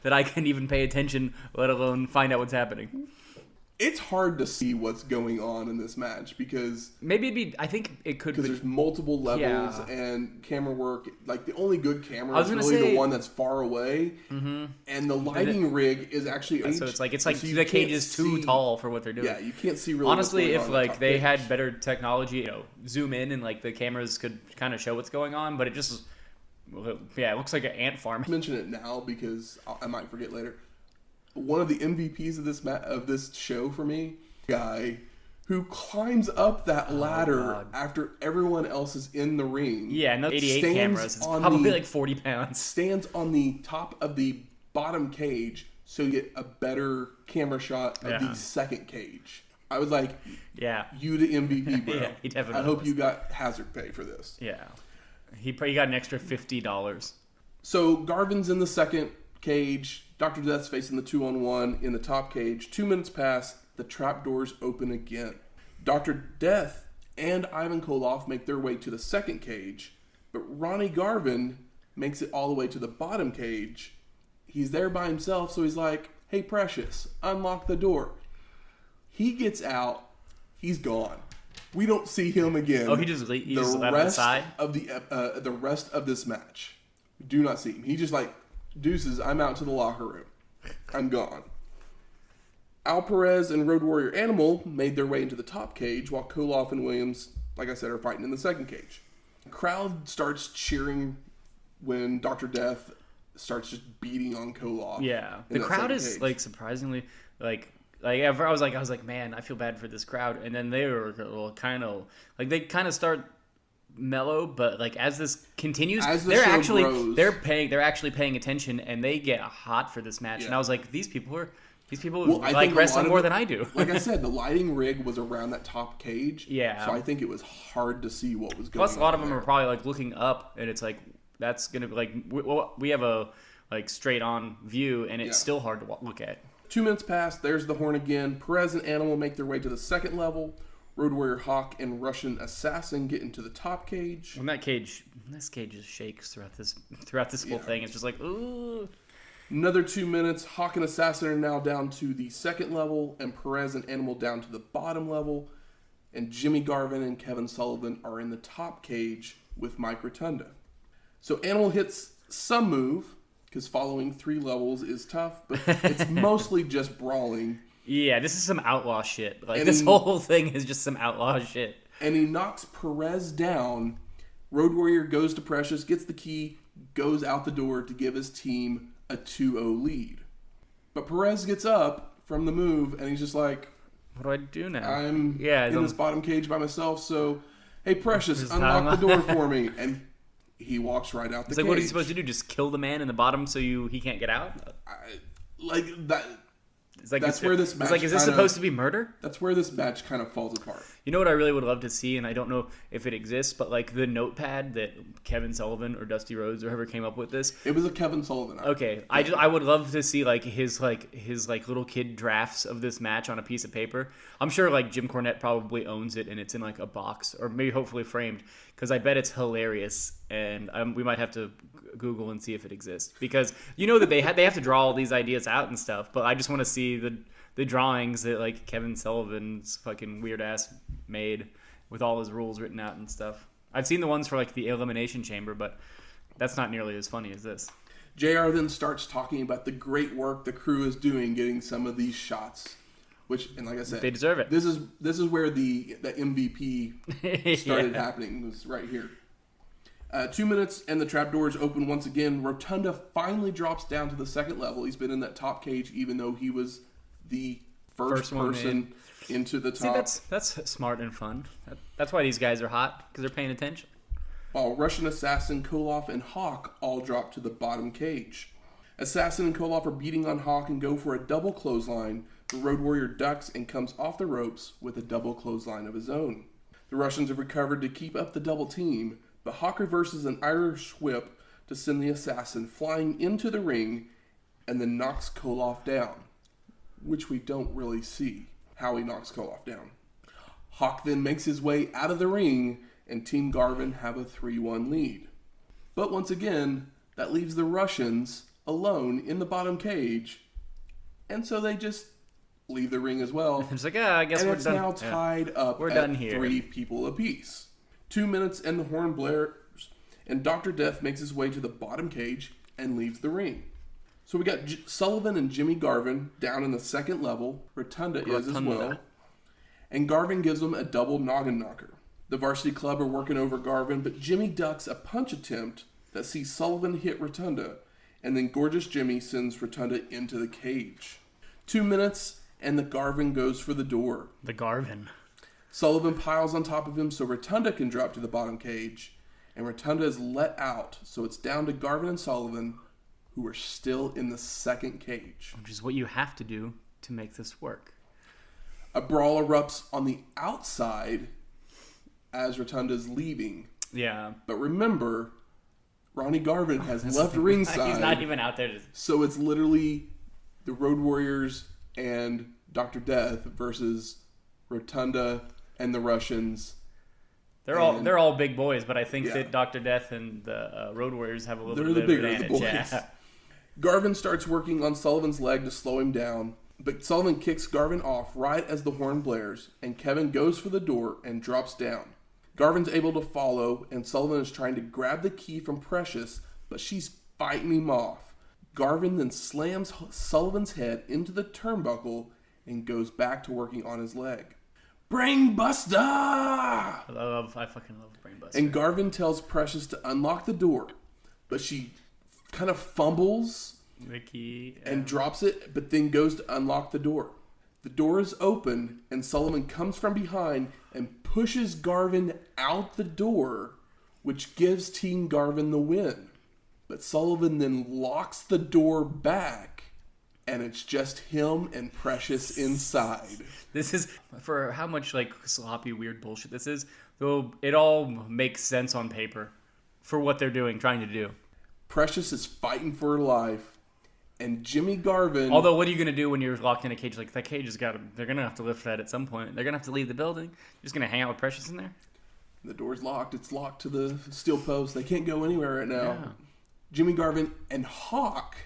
That I can even pay attention, let alone find out what's happening. It's hard to see what's going on in this match because I think it could there's multiple levels Yeah. and camera work. Like, the only good camera I was is gonna really say- the one that's far away, and the lighting rig is actually So it's like so you the cage can't is too see- tall for what they're doing. Yeah, you can't see really. Honestly, what's if going on in the like top they cage. had better technology, zoom in and like the cameras could kind of show what's going on, but it just it looks like an ant farm. mention it now because I might forget later. One of the MVPs of this show for me, guy who climbs up that ladder God. after everyone else is in the ring. Yeah, and those 88 stands cameras. It's on probably the- like 40 pounds. Stands on the top of the bottom cage so you get a better camera shot of the second cage. I was like, you the MVP, bro. Yeah, he definitely I hope was. you got hazard pay for this. Yeah. He probably got an extra $50. So Garvin's in the second cage. Dr. Death's facing the 2-on-1 in the top cage. 2 minutes pass. The trapdoors open again. Dr. Death and Ivan Koloff make their way to the second cage, but Ronnie Garvin makes it all the way to the bottom cage. He's there by himself, so he's like, hey, Precious, unlock the door. He gets out. He's gone. We don't see him again. Oh, he just left the side? The rest of this match. We do not see him. He just like, deuces, I'm out to the locker room. I'm gone. Al Perez and Road Warrior Animal made their way into the top cage, while Koloff and Williams, like I said, are fighting in the second cage. The crowd starts cheering when Dr. Death starts just beating on Koloff. Yeah, the crowd is like surprisingly like I was like, man, I feel bad for this crowd. And then they were kind of like they kind of start mellow, but like as this continues, they're actually paying attention, and they get hot for this match. And I was like, these people like wrestling more than I do. Like I said, the lighting rig was around that top cage. Yeah. So I think it was hard to see what was going on. Plus, a lot of them are probably like looking up, and it's like that's gonna be like we have a like straight on view, and it's still hard to look at. 2 minutes pass. There's the horn again. Perez and Animal make their way to the second level. Road Warrior Hawk and Russian Assassin get into the top cage. When this cage just shakes throughout this whole thing. It's just like, ooh. Another 2 minutes. Hawk and Assassin are now down to the second level, and Perez and Animal down to the bottom level. And Jimmy Garvin and Kevin Sullivan are in the top cage with Mike Rotunda. So Animal hits some move, because following 3 levels is tough, but it's mostly just brawling. Yeah, this is some outlaw shit. Like, this whole thing is just some outlaw shit. And he knocks Perez down. Road Warrior goes to Precious, gets the key, goes out the door to give his team a 2-0 lead. But Perez gets up from the move, and he's just like, what do I do now? I'm in this bottom cage by myself, so, hey, Precious, unlock the door for me. And he walks right out the cage. Like, what are you supposed to do? Just kill the man in the bottom so he can't get out? That's where this match. It's like, is this supposed to be murder? That's where this match kind of falls apart. You know what I really would love to see, and I don't know if it exists, but like the notepad that Kevin Sullivan or Dusty Rhodes or whoever came up with this. It was a Kevin Sullivan. Okay, I would love to see like his little kid drafts of this match on a piece of paper. I'm sure like Jim Cornette probably owns it, and it's in like a box or maybe hopefully framed, because I bet it's hilarious, and we might have to Google and see if it exists, because you know that they have to draw all these ideas out and stuff, but I just want to see the drawings that like Kevin Sullivan's fucking weird ass made with all his rules written out and stuff. I've seen the ones for like the Elimination Chamber, but that's not nearly as funny as this. JR then starts talking about the great work the crew is doing getting some of these shots, which, and like I said, they deserve it. This is where the MVP started happening, was right here. 2 minutes and the trapdoors open once again. Rotunda finally drops down to the second level. He's been in that top cage even though he was the first person into the top. See, that's smart and fun. That's why these guys are hot, because they're paying attention. While Russian Assassin, Koloff, and Hawk all drop to the bottom cage. Assassin and Koloff are beating on Hawk and go for a double clothesline. The Road Warrior ducks and comes off the ropes with a double clothesline of his own. The Russians have recovered to keep up the double team, but Hawk reverses an Irish whip to send the Assassin flying into the ring and then knocks Koloff down, which we don't really see how he knocks Koloff down. Hawk then makes his way out of the ring, and Team Garvin have a 3-1 lead. But once again, that leaves the Russians alone in the bottom cage, and so they just leave the ring as well. It's like, I guess we're done. And it's now tied up we're at done here. 3 people apiece. 2 minutes and the horn blares, and Dr. Death makes his way to the bottom cage and leaves the ring. So we got Sullivan and Jimmy Garvin down in the second level. Rotunda is as well. And Garvin gives them a double noggin knocker. The Varsity Club are working over Garvin, but Jimmy ducks a punch attempt that sees Sullivan hit Rotunda, and then Gorgeous Jimmy sends Rotunda into the cage. 2 minutes, and the Garvin goes for the door. The Garvin. Sullivan piles on top of him so Rotunda can drop to the bottom cage, and Rotunda is let out, so it's down to Garvin and Sullivan, who are still in the second cage. Which is what you have to do to make this work. A brawl erupts on the outside as Rotundo's leaving. Yeah. But remember, Ronnie Garvin has left ringside. He's not even out there. So it's literally the Road Warriors and Dr. Death versus Rotunda and the Russians. They're all big boys, but I think that Dr. Death and the Road Warriors have a little bit of an advantage. Yeah. Garvin starts working on Sullivan's leg to slow him down, but Sullivan kicks Garvin off right as the horn blares, and Kevin goes for the door and drops down. Garvin's able to follow, and Sullivan is trying to grab the key from Precious, but she's fighting him off. Garvin then slams Sullivan's head into the turnbuckle and goes back to working on his leg. Brain Buster! I fucking love Brain Buster. And Garvin tells Precious to unlock the door, but she kind of fumbles the key and drops it, but then goes to unlock the door. The door is open, and Sullivan comes from behind and pushes Garvin out the door, which gives Team Garvin the win. But Sullivan then locks the door back, and it's just him and Precious inside. This is, for how much like sloppy, weird bullshit this is, though it all makes sense on paper for what they're doing, trying to do. Precious is fighting for her life, and Jimmy Garvin... Although, what are you going to do when you're locked in a cage? Like, that cage has got to... They're going to have to lift that at some point. They're going to have to leave the building. You're just going to hang out with Precious in there? The door's locked. It's locked to the steel post. They can't go anywhere right now. Yeah. Jimmy Garvin and Hawk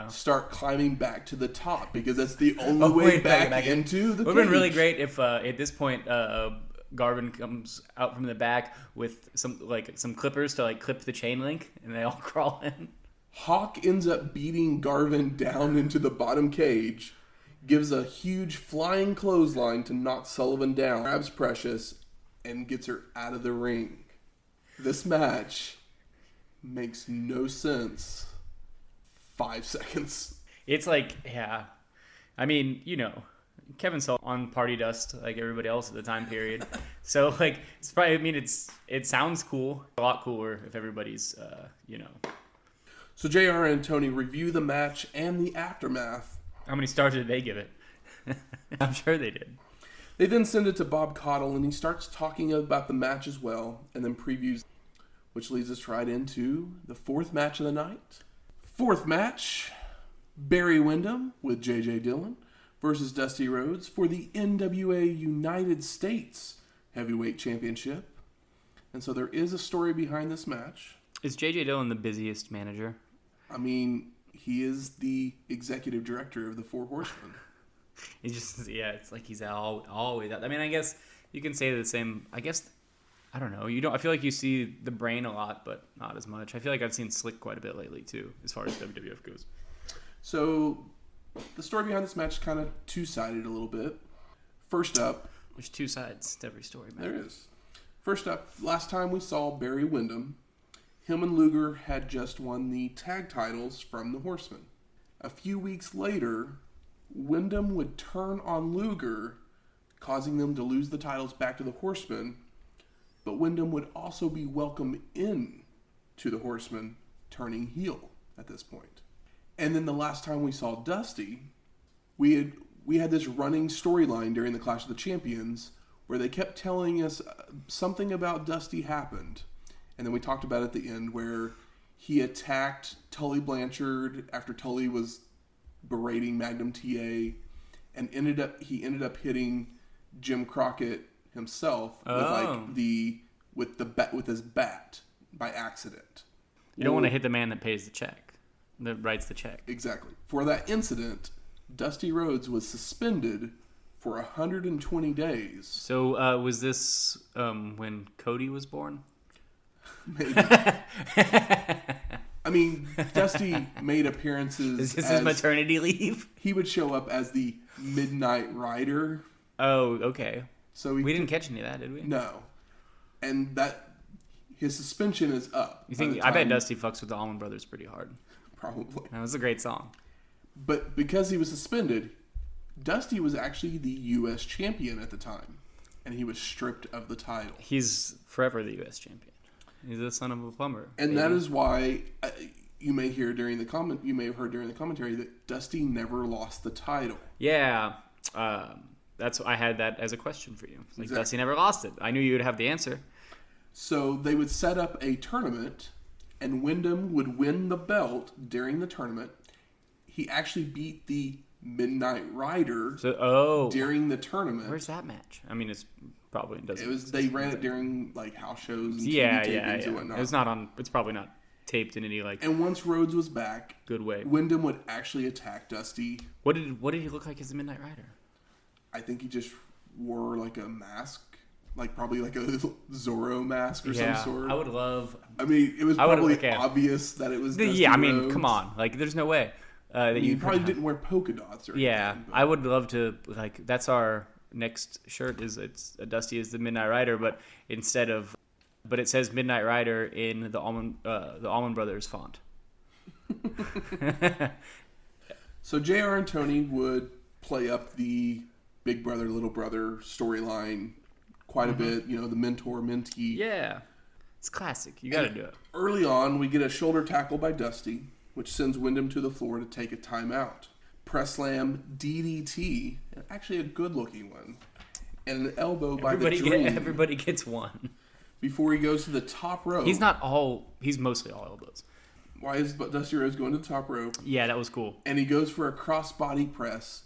start climbing back to the top because that's the only way back into the cage. It would have been really great if, at this point... Garvin comes out from the back with some clippers to clip the chain link, and they all crawl in. Hawk ends up beating Garvin down into the bottom cage, gives a huge flying clothesline to knock Sullivan down, grabs Precious, and gets her out of the ring. This match makes no sense. 5 seconds. It's I mean, Kevin Sullivan on party dust like everybody else at the time period. So it's probably, I mean, it sounds cool. A lot cooler if everybody's So JR and Tony review the match and the aftermath. How many stars did they give it? I'm sure they did. They then send it to Bob Caudle, and he starts talking about the match as well, and then previews, which leads us right into the fourth match of the night. Fourth match, Barry Windham with J.J. Dillon versus Dusty Rhodes for the NWA United States Heavyweight Championship. And so there is a story behind this match. Is J.J. Dillon the busiest manager? I mean, he is the executive director of the Four Horsemen. It's like he's always out. I mean, I guess you can say the same. I guess, I don't know. I feel like you see the Brain a lot, but not as much. I feel like I've seen Slick quite a bit lately, too, as far as WWF goes. So... the story behind this match is kind of two-sided a little bit. First up... There's two sides to every story, man. There is. First up, last time we saw Barry Windham, him and Luger had just won the tag titles from the Horsemen. A few weeks later, Windham would turn on Luger, causing them to lose the titles back to the Horsemen, but Windham would also be welcomed in to the Horsemen, turning heel at this point. And then the last time we saw Dusty, we had this running storyline during the Clash of the Champions where they kept telling us something about Dusty happened. And then we talked about it at the end where he attacked Tully Blanchard after Tully was berating Magnum TA, and ended up hitting Jim Crockett himself with his bat by accident. You don't want to hit the man that pays the check. That writes the check. Exactly. For that incident, Dusty Rhodes was suspended for 120 days. So was this when Cody was born? Maybe. I mean, Dusty made appearances. Is this his maternity leave? He would show up as the Midnight Rider. Oh, okay. So we didn't catch any of that, did we? No. And that his suspension is up. You think? I bet Dusty fucks with the Allman Brothers pretty hard. Probably. That was a great song. But because he was suspended, Dusty was actually the U.S. champion at the time. And he was stripped of the title. He's forever the U.S. champion. He's the son of a plumber. And that is why you may have heard during the commentary that Dusty never lost the title. Yeah, I had that as a question for you. Like, Exactly. Dusty never lost it. I knew you would have the answer. So they would set up a tournament, and Windham would win the belt during the tournament. He actually beat the Midnight Rider during the tournament. Where's that match? I mean, it's probably doesn't. They ran it during like house shows and yeah, TV yeah, tapings yeah. and whatnot. It's not on. It's probably not taped in any like. And once Rhodes was back, good way. Windham would actually attack Dusty. What did he look like as the Midnight Rider? I think he just wore like a mask. Like probably like a Zorro mask or some sort. I would love. I mean, it was probably obvious that it was. Dusty I mean, Rhodes. Come on, like there's no way that you probably didn't wear polka dots or anything. Yeah, I would love to. Like that's our next shirt. It's Dusty is the Midnight Rider, but it says Midnight Rider in the Allman Brothers font. So JR and Tony would play up the big brother little brother storyline quite a bit, the mentor-mentee. Yeah. It's classic. You got to do it. Early on, we get a shoulder tackle by Dusty, which sends Windham to the floor to take a timeout. Press slam DDT, actually a good-looking one, and an elbow by the Dream. Everybody gets one. Before he goes to the top rope. He's mostly all elbows. Why is Dusty Rhodes going to the top rope? Yeah, that was cool. And he goes for a cross-body press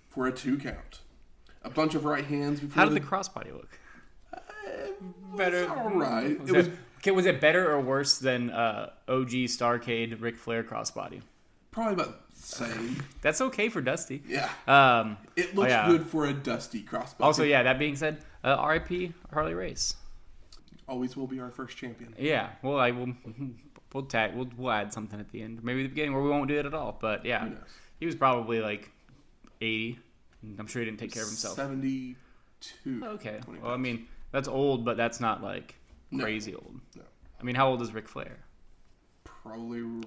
for a 2 count. A bunch of right hands. How did the crossbody look? Better. All right. Was it better or worse than OG Starcade Ric Flair crossbody? Probably about the same. That's okay for Dusty. Yeah. It looks good for a Dusty crossbody. Also, that being said, R.I.P. Harley Race. Always will be our first champion. Yeah. Well, we'll add something at the end, maybe the beginning, where we won't do it at all. But yeah, he was probably like 80. I'm sure he didn't take care of himself. 72. Okay. Well, I mean, that's old, but that's not like crazy old. No. I mean, how old is Ric Flair? Probably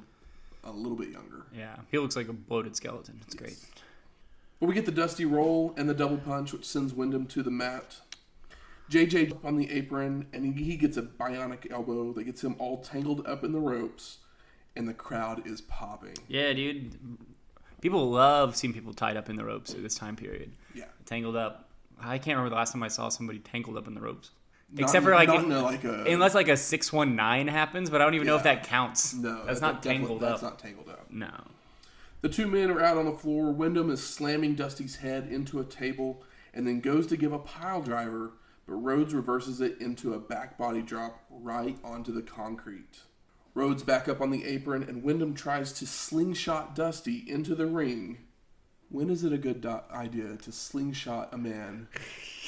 a little bit younger. Yeah. He looks like a bloated skeleton. It's great. But we get the Dusty roll and the double punch, which sends Windham to the mat. JJ on the apron, and he gets a bionic elbow that gets him all tangled up in the ropes, and the crowd is popping. Yeah, dude. People love seeing people tied up in the ropes at this time period. Yeah. Tangled up. I can't remember the last time I saw somebody tangled up in the ropes. Unless like a 619 happens, but I don't even know if that counts. No. That's not tangled up. That's not tangled up. No. The 2 men are out on the floor. Windham is slamming Dusty's head into a table and then goes to give a pile driver, but Rhodes reverses it into a back body drop right onto the concrete. Rhodes back up on the apron, and Windham tries to slingshot Dusty into the ring. When is it a good idea to slingshot a man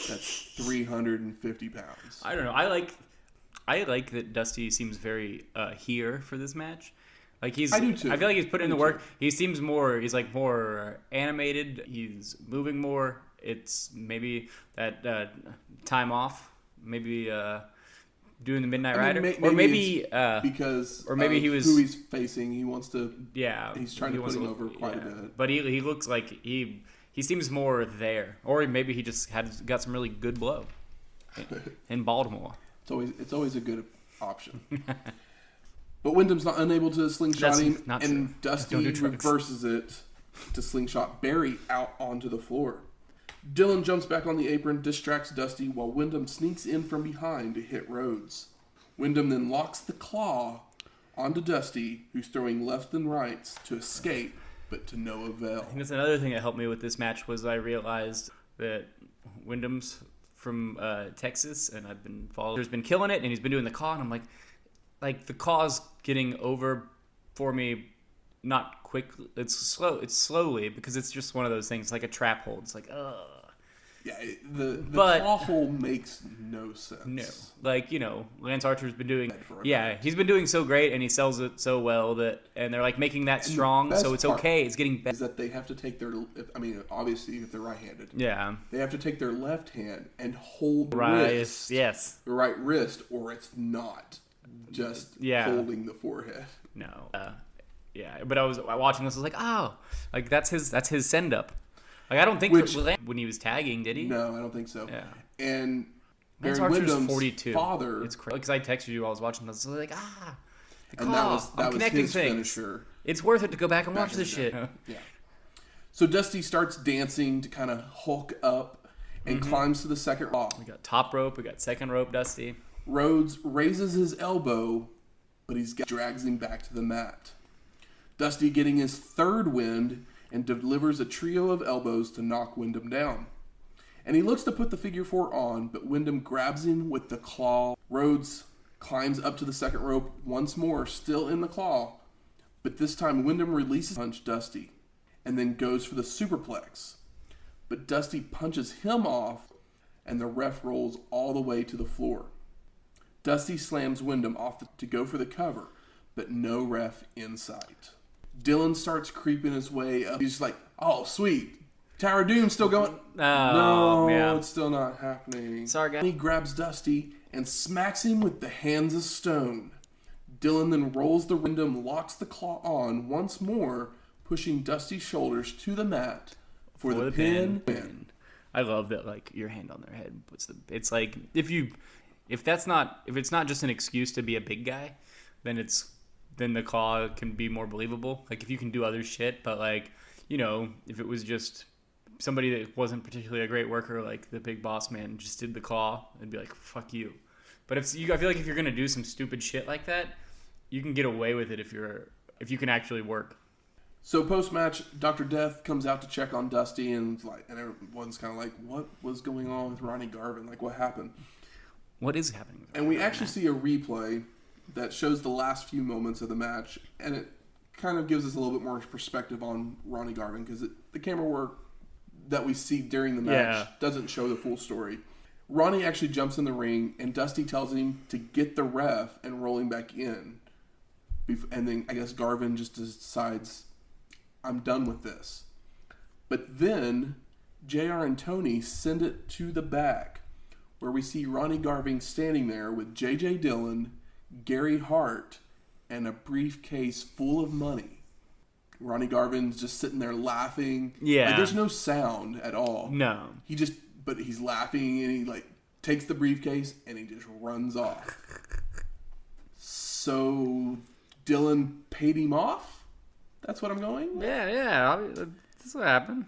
that's 350 pounds? I don't know. I like that Dusty seems very here for this match. Like I do too. I feel like he's put in the work. He seems he's like more animated. He's moving more. It's maybe that time off. Maybe doing the Midnight Rider, maybe he was who he's facing. He wants to. Yeah, he's trying to put him over quite a bit. But he looks like he seems more there, or maybe he just got some really good blow in Baltimore. It's always a good option. But Windham's not unable to slingshot him, and Dusty reverses it to slingshot Barry out onto the floor. Dillon jumps back on the apron, distracts Dusty, while Windham sneaks in from behind to hit Rhodes. Windham then locks the claw onto Dusty, who's throwing lefts and rights to escape, but to no avail. I think that's another thing that helped me with this match was I realized that Windham's from Texas, and I've been following. He's been killing it, and he's been doing the claw, and I'm like the claw's getting over for me, not quickly. It's slowly because it's just one of those things, like a trap hold. It's like, ugh. Yeah, the claw hold makes no sense. No, like Lance Archer's been doing. Yeah, he's been doing so great, and he sells it so well and they're like making that strong, so it's okay. It's getting better. Is that they have to take obviously if they're right-handed. Yeah. They have to take their left hand and hold the wrist. Yes. The right wrist, or it's not just holding the forehead. No. Yeah, but I was watching this. I was like, oh, like that's his send up. Like I don't think when he was tagging, did he? No, I don't think so. Yeah. And Barry Windham's 42. father. It's crazy because I texted you while I was watching this. I was like, And that was his finisher. It's worth it to go back and watch this shit. Yeah. So Dusty starts dancing to kind of hulk up and climbs to the second rope. We got top rope. We got second rope, Dusty. Rhodes raises his elbow, but drags him back to the mat. Dusty getting his third wind and delivers a trio of elbows to knock Windham down. And he looks to put the figure four on, but Windham grabs him with the claw. Rhodes climbs up to the second rope once more, still in the claw. But this time Windham releases punch Dusty and then goes for the superplex. But Dusty punches him off and the ref rolls all the way to the floor. Dusty slams Windham off to go for the cover, but no ref in sight. Dillon starts creeping his way up. He's like, oh, sweet. Tower of Doom still going? No, it's still not happening. Sorry, guys. He grabs Dusty and smacks him with the hands of stone. Dillon then rolls the Windham, locks the claw on once more, pushing Dusty's shoulders to the mat for the pin. I love that, like, your hand on their head. It's like, if it's not just an excuse to be a big guy, then the claw can be more believable. Like, if you can do other shit, but, like, you know, if it was just somebody that wasn't particularly a great worker, like the big boss man just did the claw, it'd be like, fuck you. But I feel like if you're gonna do some stupid shit like that, you can get away with it if you can actually work. So post-match, Dr. Death comes out to check on Dusty, and everyone's kind of like, what was going on with Ronnie Garvin? Like, what happened? What is happening? And we actually see a replay that shows the last few moments of the match, and it kind of gives us a little bit more perspective on Ronnie Garvin, because the camera work that we see during the match doesn't show the full story. Ronnie actually jumps in the ring, and Dusty tells him to get the ref and roll him back in. And then I guess Garvin just decides, I'm done with this. But then JR and Tony send it to the back, where we see Ronnie Garvin standing there with J.J. Dillon, Gary Hart, and a briefcase full of money. Ronnie Garvin's just sitting there laughing. Yeah. Like, there's no sound at all. No. But he's laughing, and he, like, takes the briefcase, and he just runs off. So Dillon paid him off? That's what I'm going with? Yeah. That's what happened.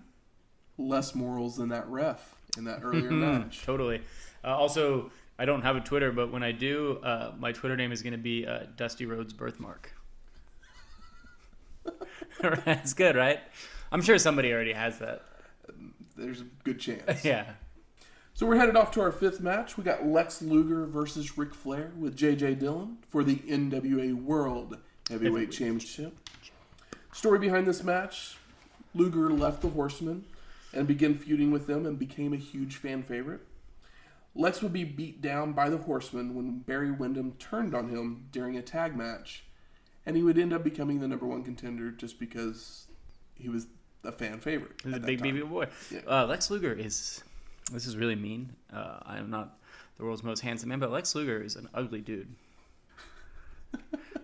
Less morals than that ref in that earlier match. Totally. Also, I don't have a Twitter, but when I do, my Twitter name is going to be Dusty Rhodes Birthmark. It's good, right? I'm sure somebody already has that. There's a good chance. Yeah. So we're headed off to our fifth match. We got Lex Luger versus Ric Flair with J.J. Dillon for the NWA World Heavyweight Championship. Story behind this match: Luger left the Horsemen and began feuding with them and became a huge fan favorite. Lex would be beat down by the Horsemen when Barry Windham turned on him during a tag match, and he would end up becoming the number one contender just because he was a fan favorite. He's a big baby boy. Yeah. Lex Luger is... This is really mean. I am not the world's most handsome man, but Lex Luger is an ugly dude.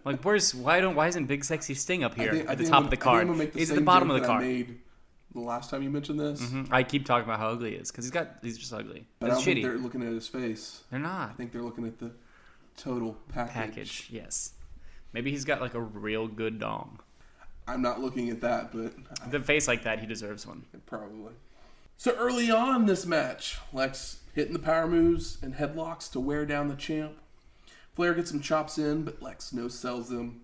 Like, why isn't Big Sexy Sting up here at the top of the card? He's at the bottom of the card. The last time you mentioned this, I keep talking about how ugly he is because he's just ugly. But I don't think they're looking at his face. They're not. I think they're looking at the total package. Yes. Maybe he's got like a real good dong. I'm not looking at that, but the face like that, he deserves one. Probably. So early on this match, Lex hitting the power moves and headlocks to wear down the champ. Flair gets some chops in, but Lex no-sells them.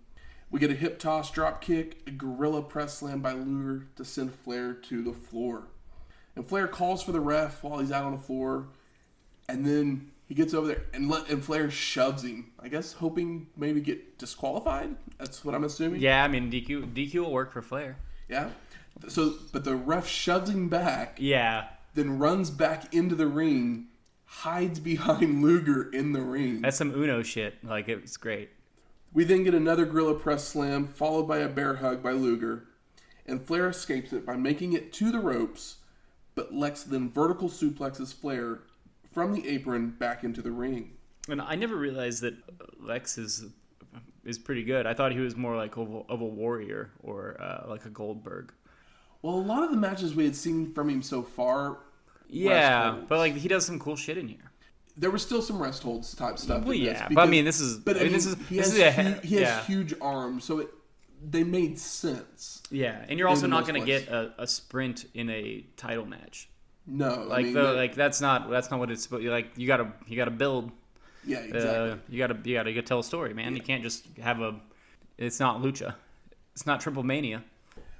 We get a hip toss drop kick, a gorilla press slam by Luger to send Flair to the floor. And Flair calls for the ref while he's out on the floor, and then he gets over there and Flair shoves him, I guess hoping maybe get disqualified. That's what I'm assuming. Yeah, I mean DQ will work for Flair. Yeah. So, but the ref shoves him back. Yeah. Then runs back into the ring, hides behind Luger in the ring. That's some Uno shit. Like, it's great. We then get another gorilla press slam, followed by a bear hug by Luger. And Flair escapes it by making it to the ropes, but Lex then vertical suplexes Flair from the apron back into the ring. And I never realized that Lex is pretty good. I thought he was more like of a warrior or like a Goldberg. Well, a lot of the matches we had seen from him so far... Yeah, but like he does some cool shit in here. there was still some rest holds type stuff. Well, in yeah, this but I mean, this is. But I mean, he has huge arms, so they made sense. Yeah, and you're also not going to get a sprint in a title match. No, that's not what it's supposed. Like you gotta build. Yeah, exactly. You gotta tell a story, man. Yeah. You can't just have a. It's not lucha. It's not Triple Mania,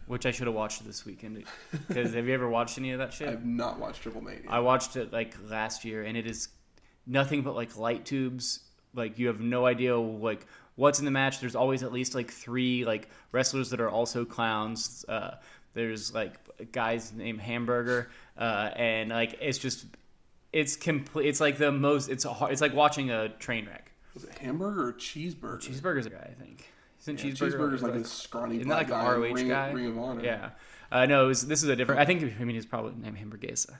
which I should have watched this weekend. Because have you ever watched any of that shit? I've not watched Triple Mania. I watched it like last year, and it is nothing but like light tubes. Like you have no idea like what's in the match. There's always at least like 3 like wrestlers that are also clowns. There's like guys named Hamburger, and like it's complete. It's like the most. It's like watching a train wreck. Was it Hamburger or Cheeseburger? Cheeseburger's a guy, I think. Isn't Cheeseburger's like a scrawny isn't black that like guy? ROH guy? Ring of Honor. Yeah. No, this is a different. I think he's probably named Hamburguesa,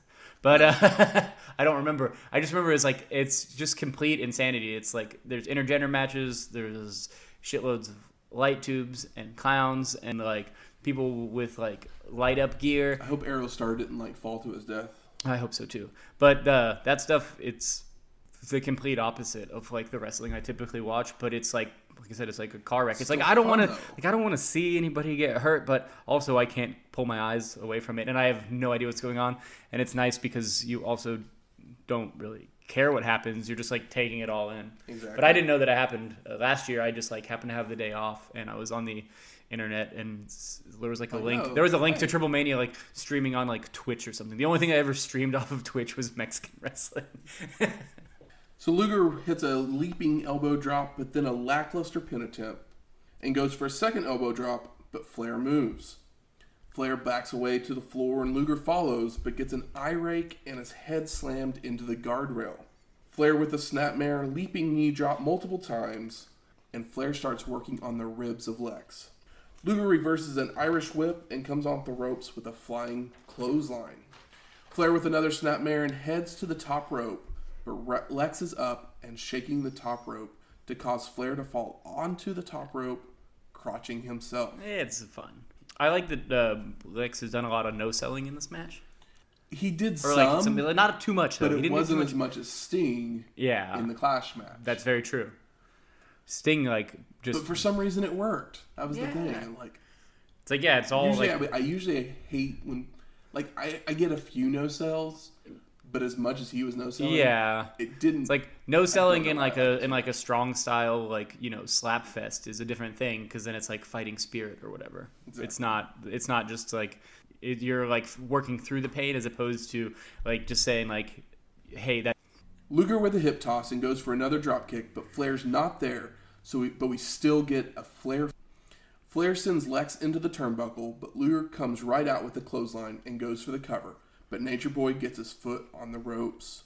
but I don't remember. I just remember it's just complete insanity. It's like there's intergender matches. There's shitloads of light tubes and clowns and like people with like light up gear. I hope Aerostar didn't like fall to his death. I hope so too. But that stuff, it's the complete opposite of like the wrestling I typically watch. But it's like I said, it's like a car wreck. It's like I don't want to see anybody get hurt, but also I can't pull my eyes away from it, and I have no idea what's going on. And it's nice because you also don't really care what happens. You're just like taking it all in. Exactly. But I didn't know that it happened last year. I just like happened to have the day off, and I was on the internet, and there was like a link. No. There was a link to Triple Mania like streaming on like Twitch or something. The only thing I ever streamed off of Twitch was Mexican wrestling. So Luger hits a leaping elbow drop, but then a lackluster pin attempt, and goes for a second elbow drop, but Flair moves. Flair backs away to the floor, and Luger follows, but gets an eye rake and his head slammed into the guardrail. Flair with a snapmare, leaping knee drop multiple times, and Flair starts working on the ribs of Lex. Luger reverses an Irish whip and comes off the ropes with a flying clothesline. Flair with another snapmare and heads to the top rope, but Lex is up and shaking the top rope to cause Flair to fall onto the top rope, crotching himself. It's fun. I like that Lex has done a lot of no-selling in this match. He did or some, not too much though. But it wasn't as much as Sting in the Clash match. That's very true. Sting But for some reason it worked. That was the thing. It's like it's all usually, I usually hate when I get a few no-sells. But as much as he was no selling, it didn't. It's like no selling in like a strong style slap fest is a different thing because then it's like fighting spirit or whatever. Exactly. It's not just like you're like working through the pain as opposed to like just saying like, hey, that. Luger with a hip toss and goes for another drop kick, but Flair's not there. But we still get a Flair. Flair sends Lex into the turnbuckle, but Luger comes right out with the clothesline and goes for the cover. But Nature Boy gets his foot on the ropes.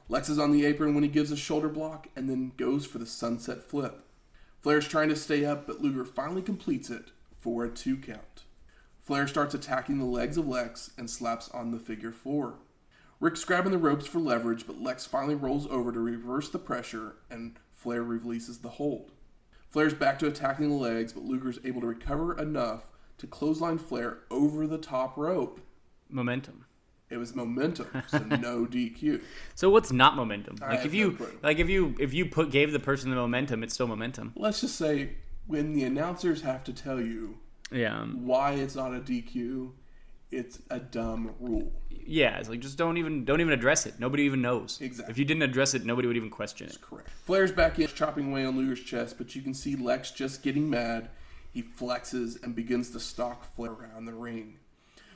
Lex is on the apron when he gives a shoulder block and then goes for the sunset flip. Flair's trying to stay up, but Luger finally completes it for a 2 count. Flair starts attacking the legs of Lex and slaps on the figure 4. Rick's grabbing the ropes for leverage, but Lex finally rolls over to reverse the pressure and Flair releases the hold. Flair's back to attacking the legs, but Luger's able to recover enough to clothesline Flair over the top rope. Momentum. It was momentum, so no DQ. So what's not momentum? If you gave the person the momentum, it's still momentum. Let's just say when the announcers have to tell you why it's not a DQ, it's a dumb rule. Yeah, it's like just don't even address it. Nobody even knows. Exactly. If you didn't address it, nobody would even question it. That's correct. Flair's back in, chopping away on Luger's chest, but you can see Lex just getting mad. He flexes and begins to stalk Flair around the ring.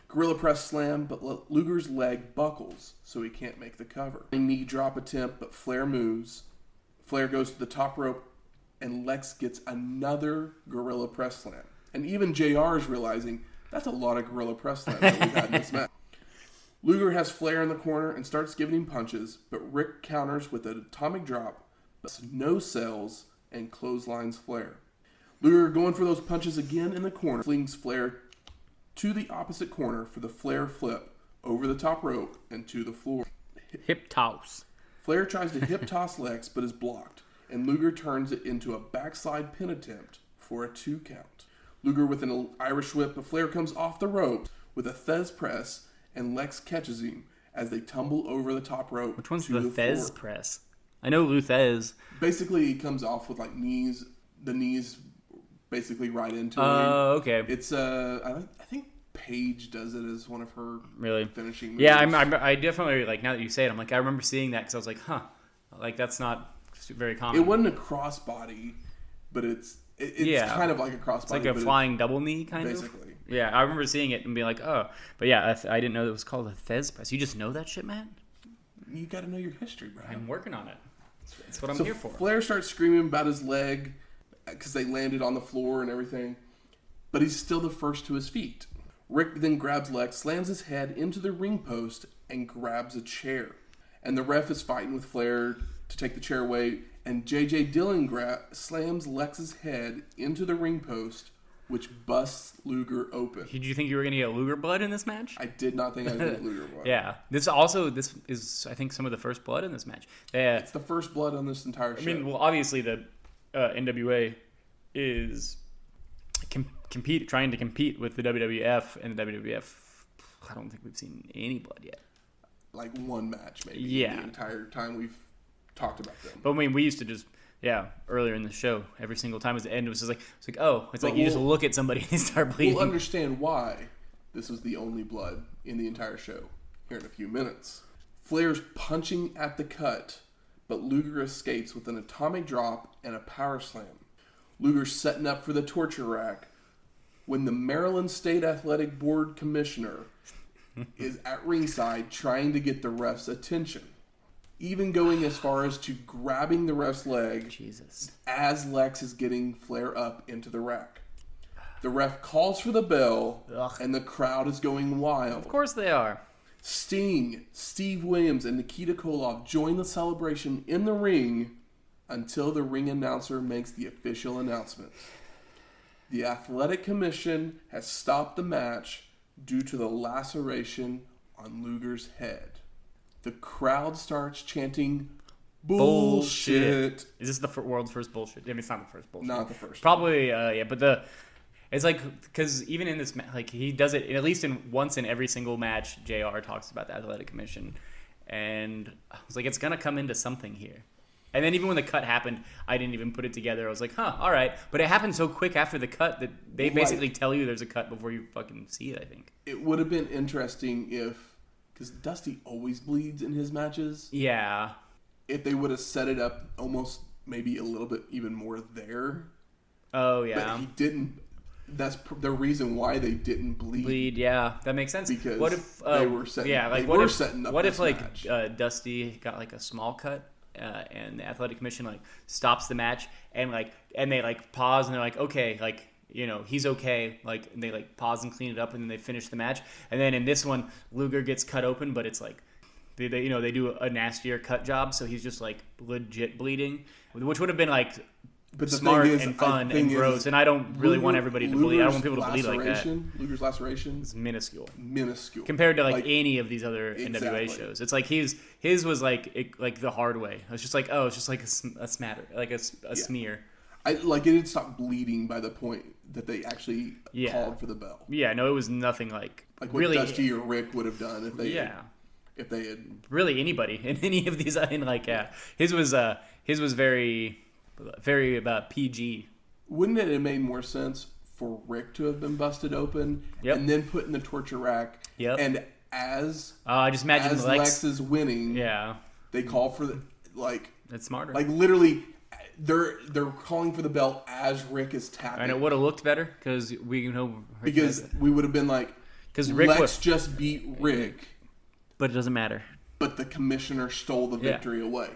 Gorilla press slam, but Luger's leg buckles, so he can't make the cover. A knee drop attempt, but Flair moves. Flair goes to the top rope, and Lex gets another gorilla press slam. And even JR is realizing that's a lot of gorilla press slams that we've had in this match. Luger has Flair in the corner and starts giving him punches, but Rick counters with an atomic drop, but no sells, and clotheslines Flair. Luger going for those punches again in the corner, flings Flair to the opposite corner for the Flair flip over the top rope and to the floor. Hip toss. Flair tries to hip toss Lex but is blocked, and Luger turns it into a backslide pin attempt for a 2 count. Luger with an Irish whip, but Flair comes off the ropes with a Thez press, and Lex catches him as they tumble over the top rope. Which one's to the Thez floor. press? I know Luthez. Basically, he comes off with like the knees basically right into it. Oh, okay. It's I think Paige does it as one of her finishing moves. Yeah, I definitely, like, now that you say it, I'm like, I remember seeing that because I was like, huh, like, that's not very common. It wasn't a crossbody, but it's kind of like a crossbody. It's like a flying double knee, kind of. Basically. Yeah, I remember seeing it and being like, oh. But yeah, I didn't know it was called a Thez press. You just know that shit, Matt? You got to know your history, bro. I'm working on it. That's what I'm here for. Flair starts screaming about his leg because they landed on the floor and everything, but he's still the first to his feet. Rick then grabs Lex, slams his head into the ring post, and grabs a chair. And the ref is fighting with Flair to take the chair away, and J.J. Dillon slams Lex's head into the ring post, which busts Luger open. Did you think you were going to get Luger blood in this match? I did not think I was going to get Luger blood. Yeah. This is, I think, some of the first blood in this match. It's the first blood on this entire show. I mean, well, obviously the NWA is trying to compete with the WWF, and the WWF, I don't think we've seen any blood yet. Like one match, maybe. Yeah. The entire time we've talked about them. But I mean, we used to just, earlier in the show, every single time at the end, it was just like, you just look at somebody and they start bleeding. We'll understand why this was the only blood in the entire show here in a few minutes. Flair's punching at the cut, but Luger escapes with an atomic drop and a power slam. Luger's setting up for the torture rack when the Maryland State Athletic Board Commissioner is at ringside trying to get the ref's attention. Even going as far as to grabbing the ref's leg as Lex is getting Flair up into the rack. The ref calls for the bell, and the crowd is going wild. Of course they are. Sting, Steve Williams, and Nikita Koloff join the celebration in the ring until the ring announcer makes the official announcement. The Athletic Commission has stopped the match due to the laceration on Luger's head. The crowd starts chanting, bullshit. Is this the world's first bullshit? I mean, it's not the first bullshit. Not the first. Probably, yeah, but it's like, because even in this, like, he does it, at least once in every single match, JR talks about the Athletic Commission. And I was like, it's going to come into something here. And then even when the cut happened, I didn't even put it together. I was like, huh, all right. But it happened so quick after the cut that they basically tell you there's a cut before you fucking see it, I think. It would have been interesting because Dusty always bleeds in his matches. Yeah. If they would have set it up almost maybe a little bit even more there. Oh, yeah. But he didn't. That's the reason why they didn't bleed. Yeah, that makes sense. Because what if they were setting, setting up. What if match. Dusty got like a small cut, and the Athletic Commission like stops the match and they like pause and they're like, okay, like, you know, he's okay, like, and they like pause and clean it up and then they finish the match. And then in this one, Luger gets cut open, but it's like they do a nastier cut job, so he's just like legit bleeding, which would have been like. But the smart thing is, and fun and gross, and I don't really want everybody to bleed. I don't want people to bleed like that. Luger's laceration is minuscule compared to like any of these other NWA shows. It's like his was like the hard way. It's just like, oh, it's just like a smatter, like a smear. It had stopped bleeding by the point that they actually called for the bell. Yeah, no, it was nothing like what really, Dusty or Rick would have done if they had really anybody in any of these. His was very about PG. Wouldn't it have made more sense for Rick to have been busted open and then put in the torture rack? Yep. And as I just imagine as Lex is winning, they call for that's smarter. Like literally, they're calling for the bell as Rick is tapping. And it would have looked better because we know Rick we would have been like, because Lex just beat Rick, but it doesn't matter. But the commissioner stole the victory away.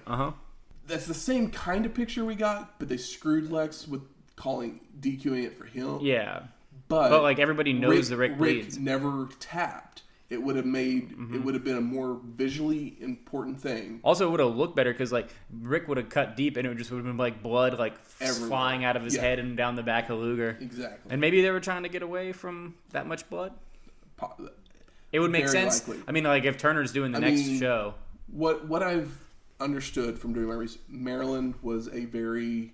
That's the same kind of picture we got, but they screwed Lex with DQing it for him. Yeah. But like everybody knows Rick bleeds. Never tapped. It would have made it would have been a more visually important thing. Also, it would have looked better because like Rick would have cut deep and it would have been like blood like flying out of his head and down the back of Luger. Exactly. And maybe they were trying to get away from that much blood. It would make sense. Likely. I mean, like if Turner's doing the next show. What I've understood from doing my research, Maryland was a very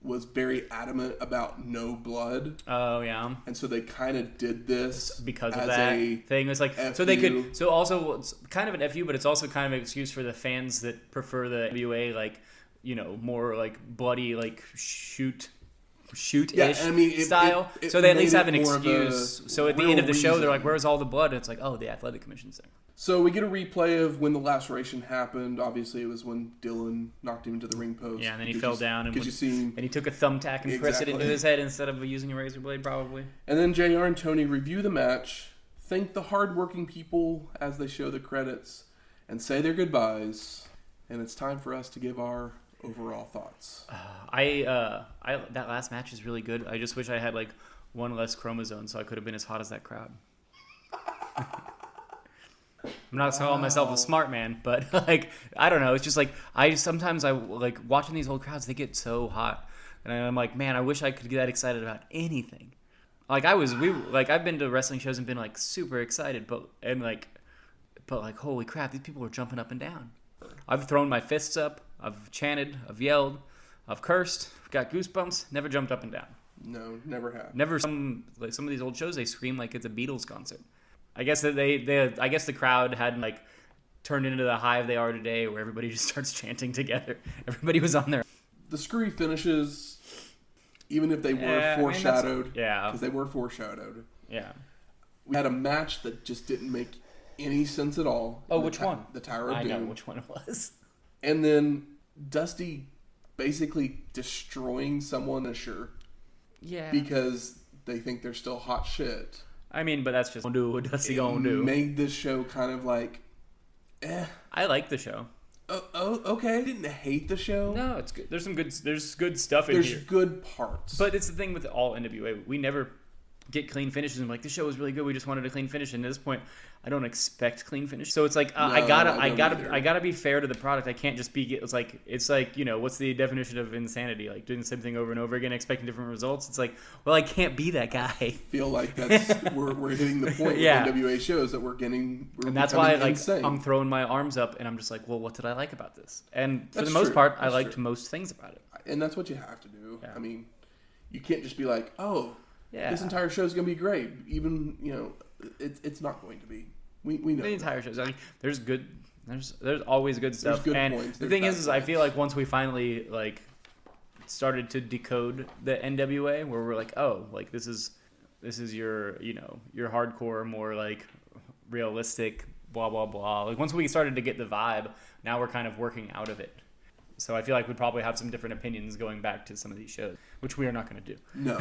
was very adamant about no blood. Oh yeah. And so they kind of did this because of as that a thing. It's like FU. so they could. So also it's kind of an FU, but it's also kind of an excuse for the fans that prefer the NWA, like more like bloody, like shoot-ish style. So they at least have an excuse. So at the end of the show, they're like, "Where's all the blood?" And it's like, "Oh, the athletic commission's there." So we get a replay of when the laceration happened. Obviously, it was when Dillon knocked him into the ring post. Yeah, and then he fell down, and he took a thumbtack and pressed it into his head instead of using a razor blade, probably. And then JR and Tony review the match, thank the hardworking people as they show the credits, and say their goodbyes. And it's time for us to give our overall thoughts. That last match is really good. I just wish I had like one less chromosome, so I could have been as hot as that crowd. I'm not calling myself a smart man, but like I don't know. It's just like sometimes I like watching these old crowds. They get so hot, and I'm like, man, I wish I could get that excited about anything. Like I've been to wrestling shows and been like super excited, but holy crap, these people are jumping up and down. I've thrown my fists up, I've chanted, I've yelled, I've cursed, got goosebumps. Never jumped up and down. No, never have. Never. Some of these old shows, they scream like it's a Beatles concert. I guess that I guess the crowd hadn't like turned into the hive they are today, where everybody just starts chanting together. Everybody was on there. The screwy finishes, even if they were foreshadowed, because they were foreshadowed. Yeah, we had a match that just didn't make any sense at all. Oh, which one? The Tower of Doom. I know which one it was. And then Dusty basically destroying someone, sure. Yeah. Because they think they're still hot shit. I mean, but that's just gonna do what Dusty gonna do. Made this show kind of like, I like the show. Oh, okay. I didn't hate the show. No, it's good. There's good stuff in here. There's good parts. But it's the thing with all NWA. We never get clean finishes and like this show was really good. We just wanted a clean finish, and at this point, I don't expect clean finish. So it's like I gotta be fair to the product. I can't just be. It's like what's the definition of insanity? Like doing the same thing over and over again, expecting different results. It's like, well, I can't be that guy. I feel like that's we're hitting the point with NWA shows that we're and that's why insane. I'm throwing my arms up and I'm just like, well, what did I like about this? And for the most part, I liked most things about it. And that's what you have to do. Yeah. I mean, you can't just be like, oh. Yeah. This entire show is going to be great. Even, it's not going to be. We know. The entire show. I mean, there's always good stuff. There's good and points. The thing is I feel like once we finally started to decode the NWA, where we're like, oh, like this is your your hardcore, more like realistic, blah blah blah. Like once we started to get the vibe, now we're kind of working out of it. So I feel like we'd probably have some different opinions going back to some of these shows, which we are not going to do. No.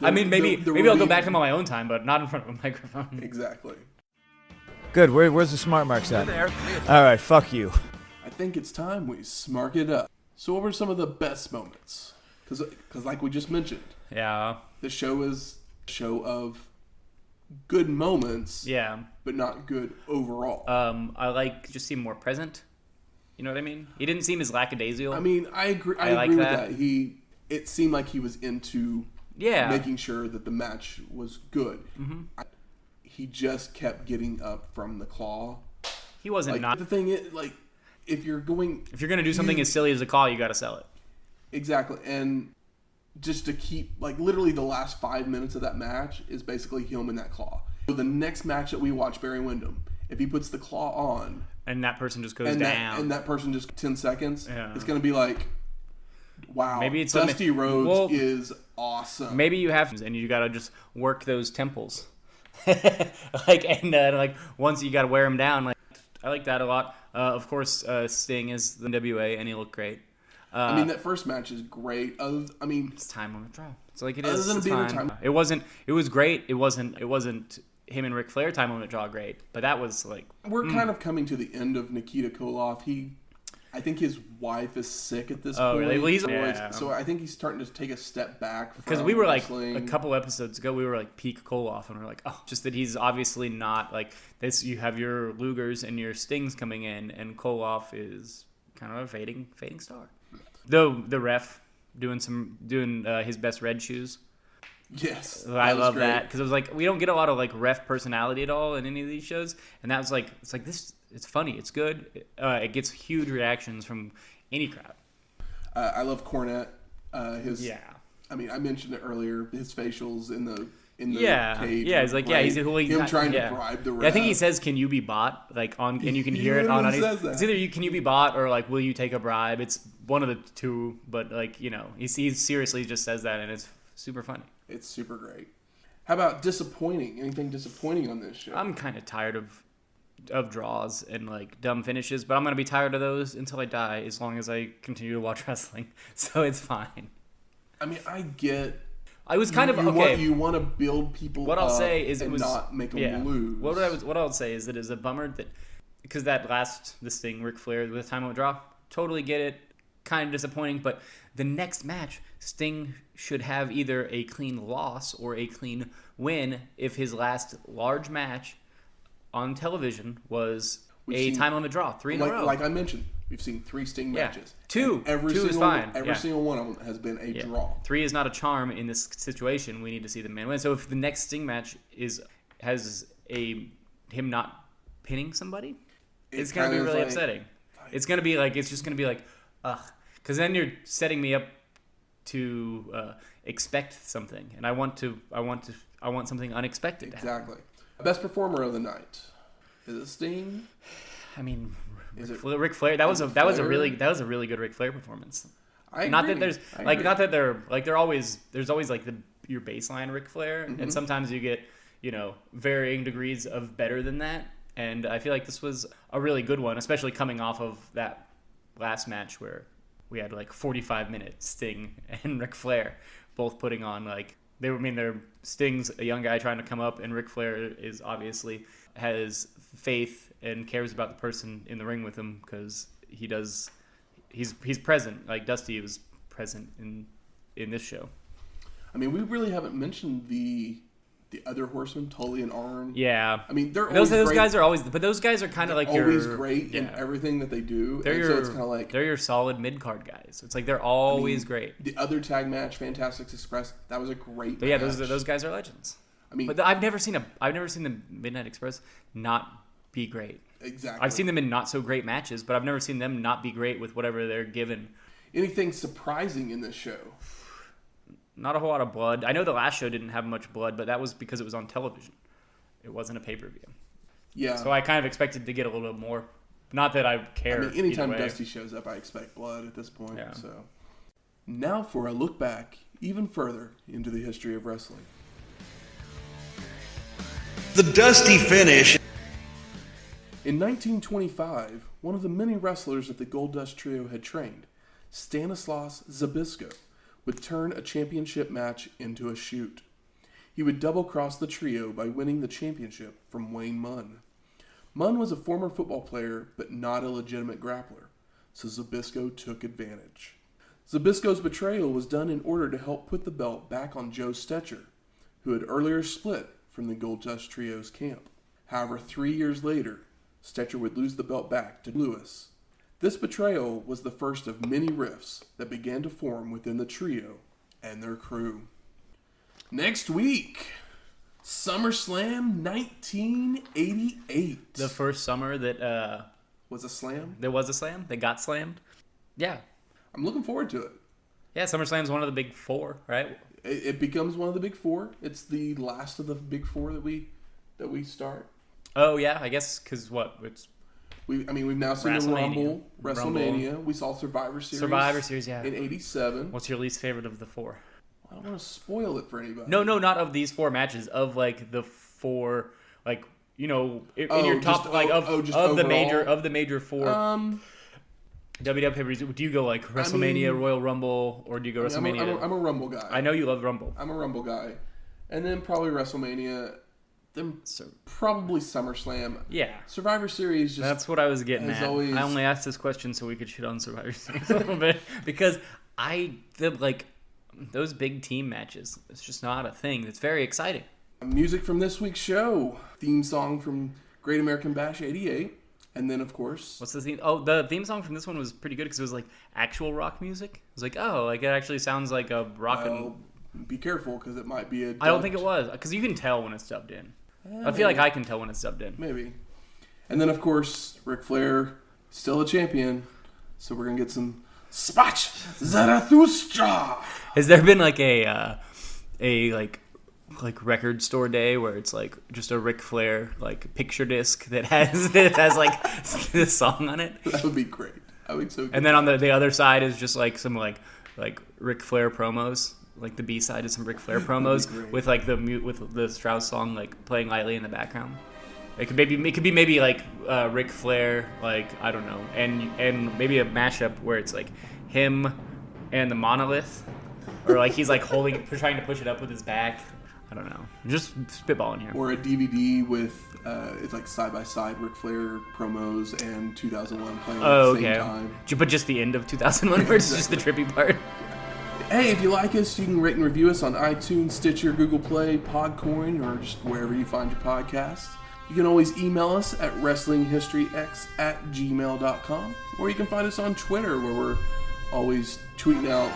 I mean, maybe I'll go back to them on my own time, but not in front of a microphone. Exactly. Good. Where's the smart marks at? There. All right. Fuck you. I think it's time we smark it up. So what were some of the best moments? Because like we just mentioned, the show is a show of good moments. Yeah. But not good overall. I like just seem more present. You know what I mean? He didn't seem as lackadaisical. I mean, I agree. I agree with that. It seemed like he was into making sure that the match was good. Mm-hmm. He just kept getting up from the claw. He wasn't The thing is, if you're gonna do something as silly as a claw, you got to sell it. Exactly, and just to keep literally the last 5 minutes of that match is basically him in that claw. So the next match that we watch, Barry Windham, if he puts the claw on. And that person just goes down. And that person just 10 seconds. Yeah. It's going to be like, wow, maybe it's Dusty Rhodes is awesome. Maybe you have, and you got to just work those temples. Once you got to wear them down. I like that a lot. Of course, Sting is the NWA, and he looked great. That first match is great. It's time limit draw. It's like it is. Other than being a time. It was great. It wasn't him and Ric Flair time limit draw great, but that was we're kind of coming to the end of Nikita Koloff. I think his wife is sick at this point. Really? Well, so I think he's starting to take a step back. Because we were wrestling. A couple episodes ago, we were peak Koloff, and we're like, oh, just that he's obviously not this. You have your Lugers and your Stings coming in, and Koloff is kind of a fading star. Though the ref doing his best red shoes. Yes, I love that because it was we don't get a lot of ref personality at all in any of these shows, and that was this. It's funny, it's good. It gets huge reactions from any crowd. I love Cornette I mean, I mentioned it earlier. His facials in the cage. He's like, great. he's him trying to bribe the ref. Yeah, I think he says, "Can you be bought?" Like and you can hear it on. It's either "Can you be bought?" or like, "Will you take a bribe?" It's one of the two, but like he seriously just says that, and it's super funny. It's super great. How about disappointing? Anything disappointing on this show? I'm kind of tired of draws and like dumb finishes, but I'm gonna be tired of those until I die, as long as I continue to watch wrestling. So it's fine. I mean, I get. I was kind of okay. You want to build people. What I'll say is not make them lose. What I'll say is that it's a bummer that because this thing Ric Flair with time limit draw, totally get it. Kind of disappointing, but the next match, Sting should have either a clean loss or a clean win if his last large match on television was time limit draw, 3 in a row. Like I mentioned, we've seen 3 Sting matches. Two is fine. Every single one of them has been a draw. 3 is not a charm in this situation. We need to see the man win. So if the next Sting match has him not pinning somebody, it's going to be really upsetting. It's going to be like ugh, because then you're setting me up to expect something, and I want something unexpected. Exactly. Best performer of the night. Is it Sting? I mean, Ric Flair. That was a really good Ric Flair performance. Not that there's always like your baseline Ric Flair, and sometimes you get varying degrees of better than that. And I feel like this was a really good one, especially coming off of that last match where we had like 45 minutes Sting and Ric Flair both putting on they're Sting's a young guy trying to come up, and Ric Flair is obviously has faith and cares about the person in the ring with him because he's present. Like Dusty was present in this show. I mean, we really haven't mentioned the other horsemen, Tully and Arn. Yeah, I mean those great. Guys are always, but those guys are kind of like always great in everything that they do. So it's kind of like they're your solid mid card guys. It's like they're always great. The other tag match, Fantastic Express, that was a great. But match. Those guys are legends. I mean, but I've never seen the Midnight Express not be great. Exactly. I've seen them in not so great matches, but I've never seen them not be great with whatever they're given. Anything surprising in this show? Not a whole lot of blood. I know the last show didn't have much blood, but that was because it was on television. It wasn't a pay-per-view. Yeah. So I kind of expected to get a little bit more. Not that I care. I mean, anytime Dusty shows up, I expect blood at this point. Yeah. So now for a look back even further into the history of wrestling. The Dusty Finish. In 1925, one of the many wrestlers that the Goldust Trio had trained, Stanislaus Zbyszko, would turn a championship match into a shoot. He would double-cross the trio by winning the championship from Wayne Munn. Munn was a former football player, but not a legitimate grappler, so Zbyszko took advantage. Zbyszko's betrayal was done in order to help put the belt back on Joe Stetcher, who had earlier split from the Goldust Trio's camp. However, 3 years later, Stetcher would lose the belt back to Lewis. This betrayal was the first of many rifts that began to form within the trio and their crew. Next week, SummerSlam 1988. The first summer that was a slam? There was a slam? That got slammed? Yeah. I'm looking forward to it. Yeah, SummerSlam's one of the big four, right? It becomes one of the big four. It's the last of the big four that we start. Oh, yeah, I guess, because what? We've now seen the Rumble, WrestleMania. We saw Survivor Series. Yeah. In 87. What's your least favorite of the four? I don't want to spoil it for anybody. No, not of these four matches. Of like the four, like in your top, of the major four. WWE pay-per-views. Do you go like WrestleMania, Royal Rumble, or do you go WrestleMania? I'm a Rumble guy. I know you love Rumble. I'm a Rumble guy, and then probably WrestleMania. Then probably SummerSlam. Yeah. Survivor Series. That's what I was getting at. Always... I only asked this question so we could shit on Survivor Series a little bit because those big team matches. It's just not a thing. It's very exciting. Music from this week's show. Theme song from Great American Bash '88. And then, of course... What's the theme? Oh, the theme song from this one was pretty good because it was like actual rock music. It was like, it actually sounds like a rock and... Be careful because it might be a dubbed... I don't think it was because you can tell when it's dubbed in. I feel like I can tell when it's dubbed in. Maybe. And then, of course, Ric Flair, still a champion. So we're going to get some Spatch Zarathustra. Has there been like a record store day where it's like just a Ric Flair like picture disc that has like this song on it? That would be great. I would so good. And then on the other side is just like some like Ric Flair promos. Like the B side is some Ric Flair promos with like with the Strauss song like playing lightly in the background. It could be maybe like Ric Flair, like I don't know, and maybe a mashup where it's like him and the Monolith, or like he's like trying to push it up with his back. I don't know, just spitballing here. Or a DVD with it's like side by side Ric Flair promos and 2001 playing at the same time. But just the end of 2001, where it's just the trippy part. Hey, if you like us, you can rate and review us on iTunes, Stitcher, Google Play, Podcoin, or just wherever you find your podcasts. You can always email us at wrestlinghistoryx@gmail.com, or you can find us on Twitter, where we're always tweeting out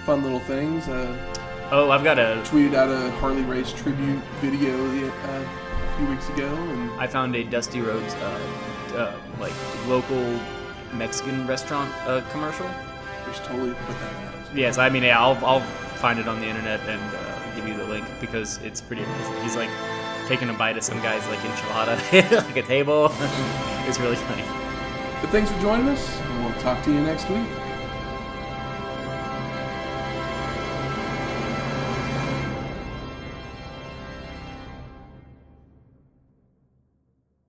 fun little things. I've got tweeted out a Harley Race tribute video a few weeks ago, and I found a Dusty Rhodes like local Mexican restaurant commercial. We should totally put that out. Yes, I mean, yeah, I'll find it on the internet and give you the link because it's pretty amazing. He's like taking a bite of some guy's like enchilada like a table. It's really funny. But thanks for joining us, and we'll talk to you next week.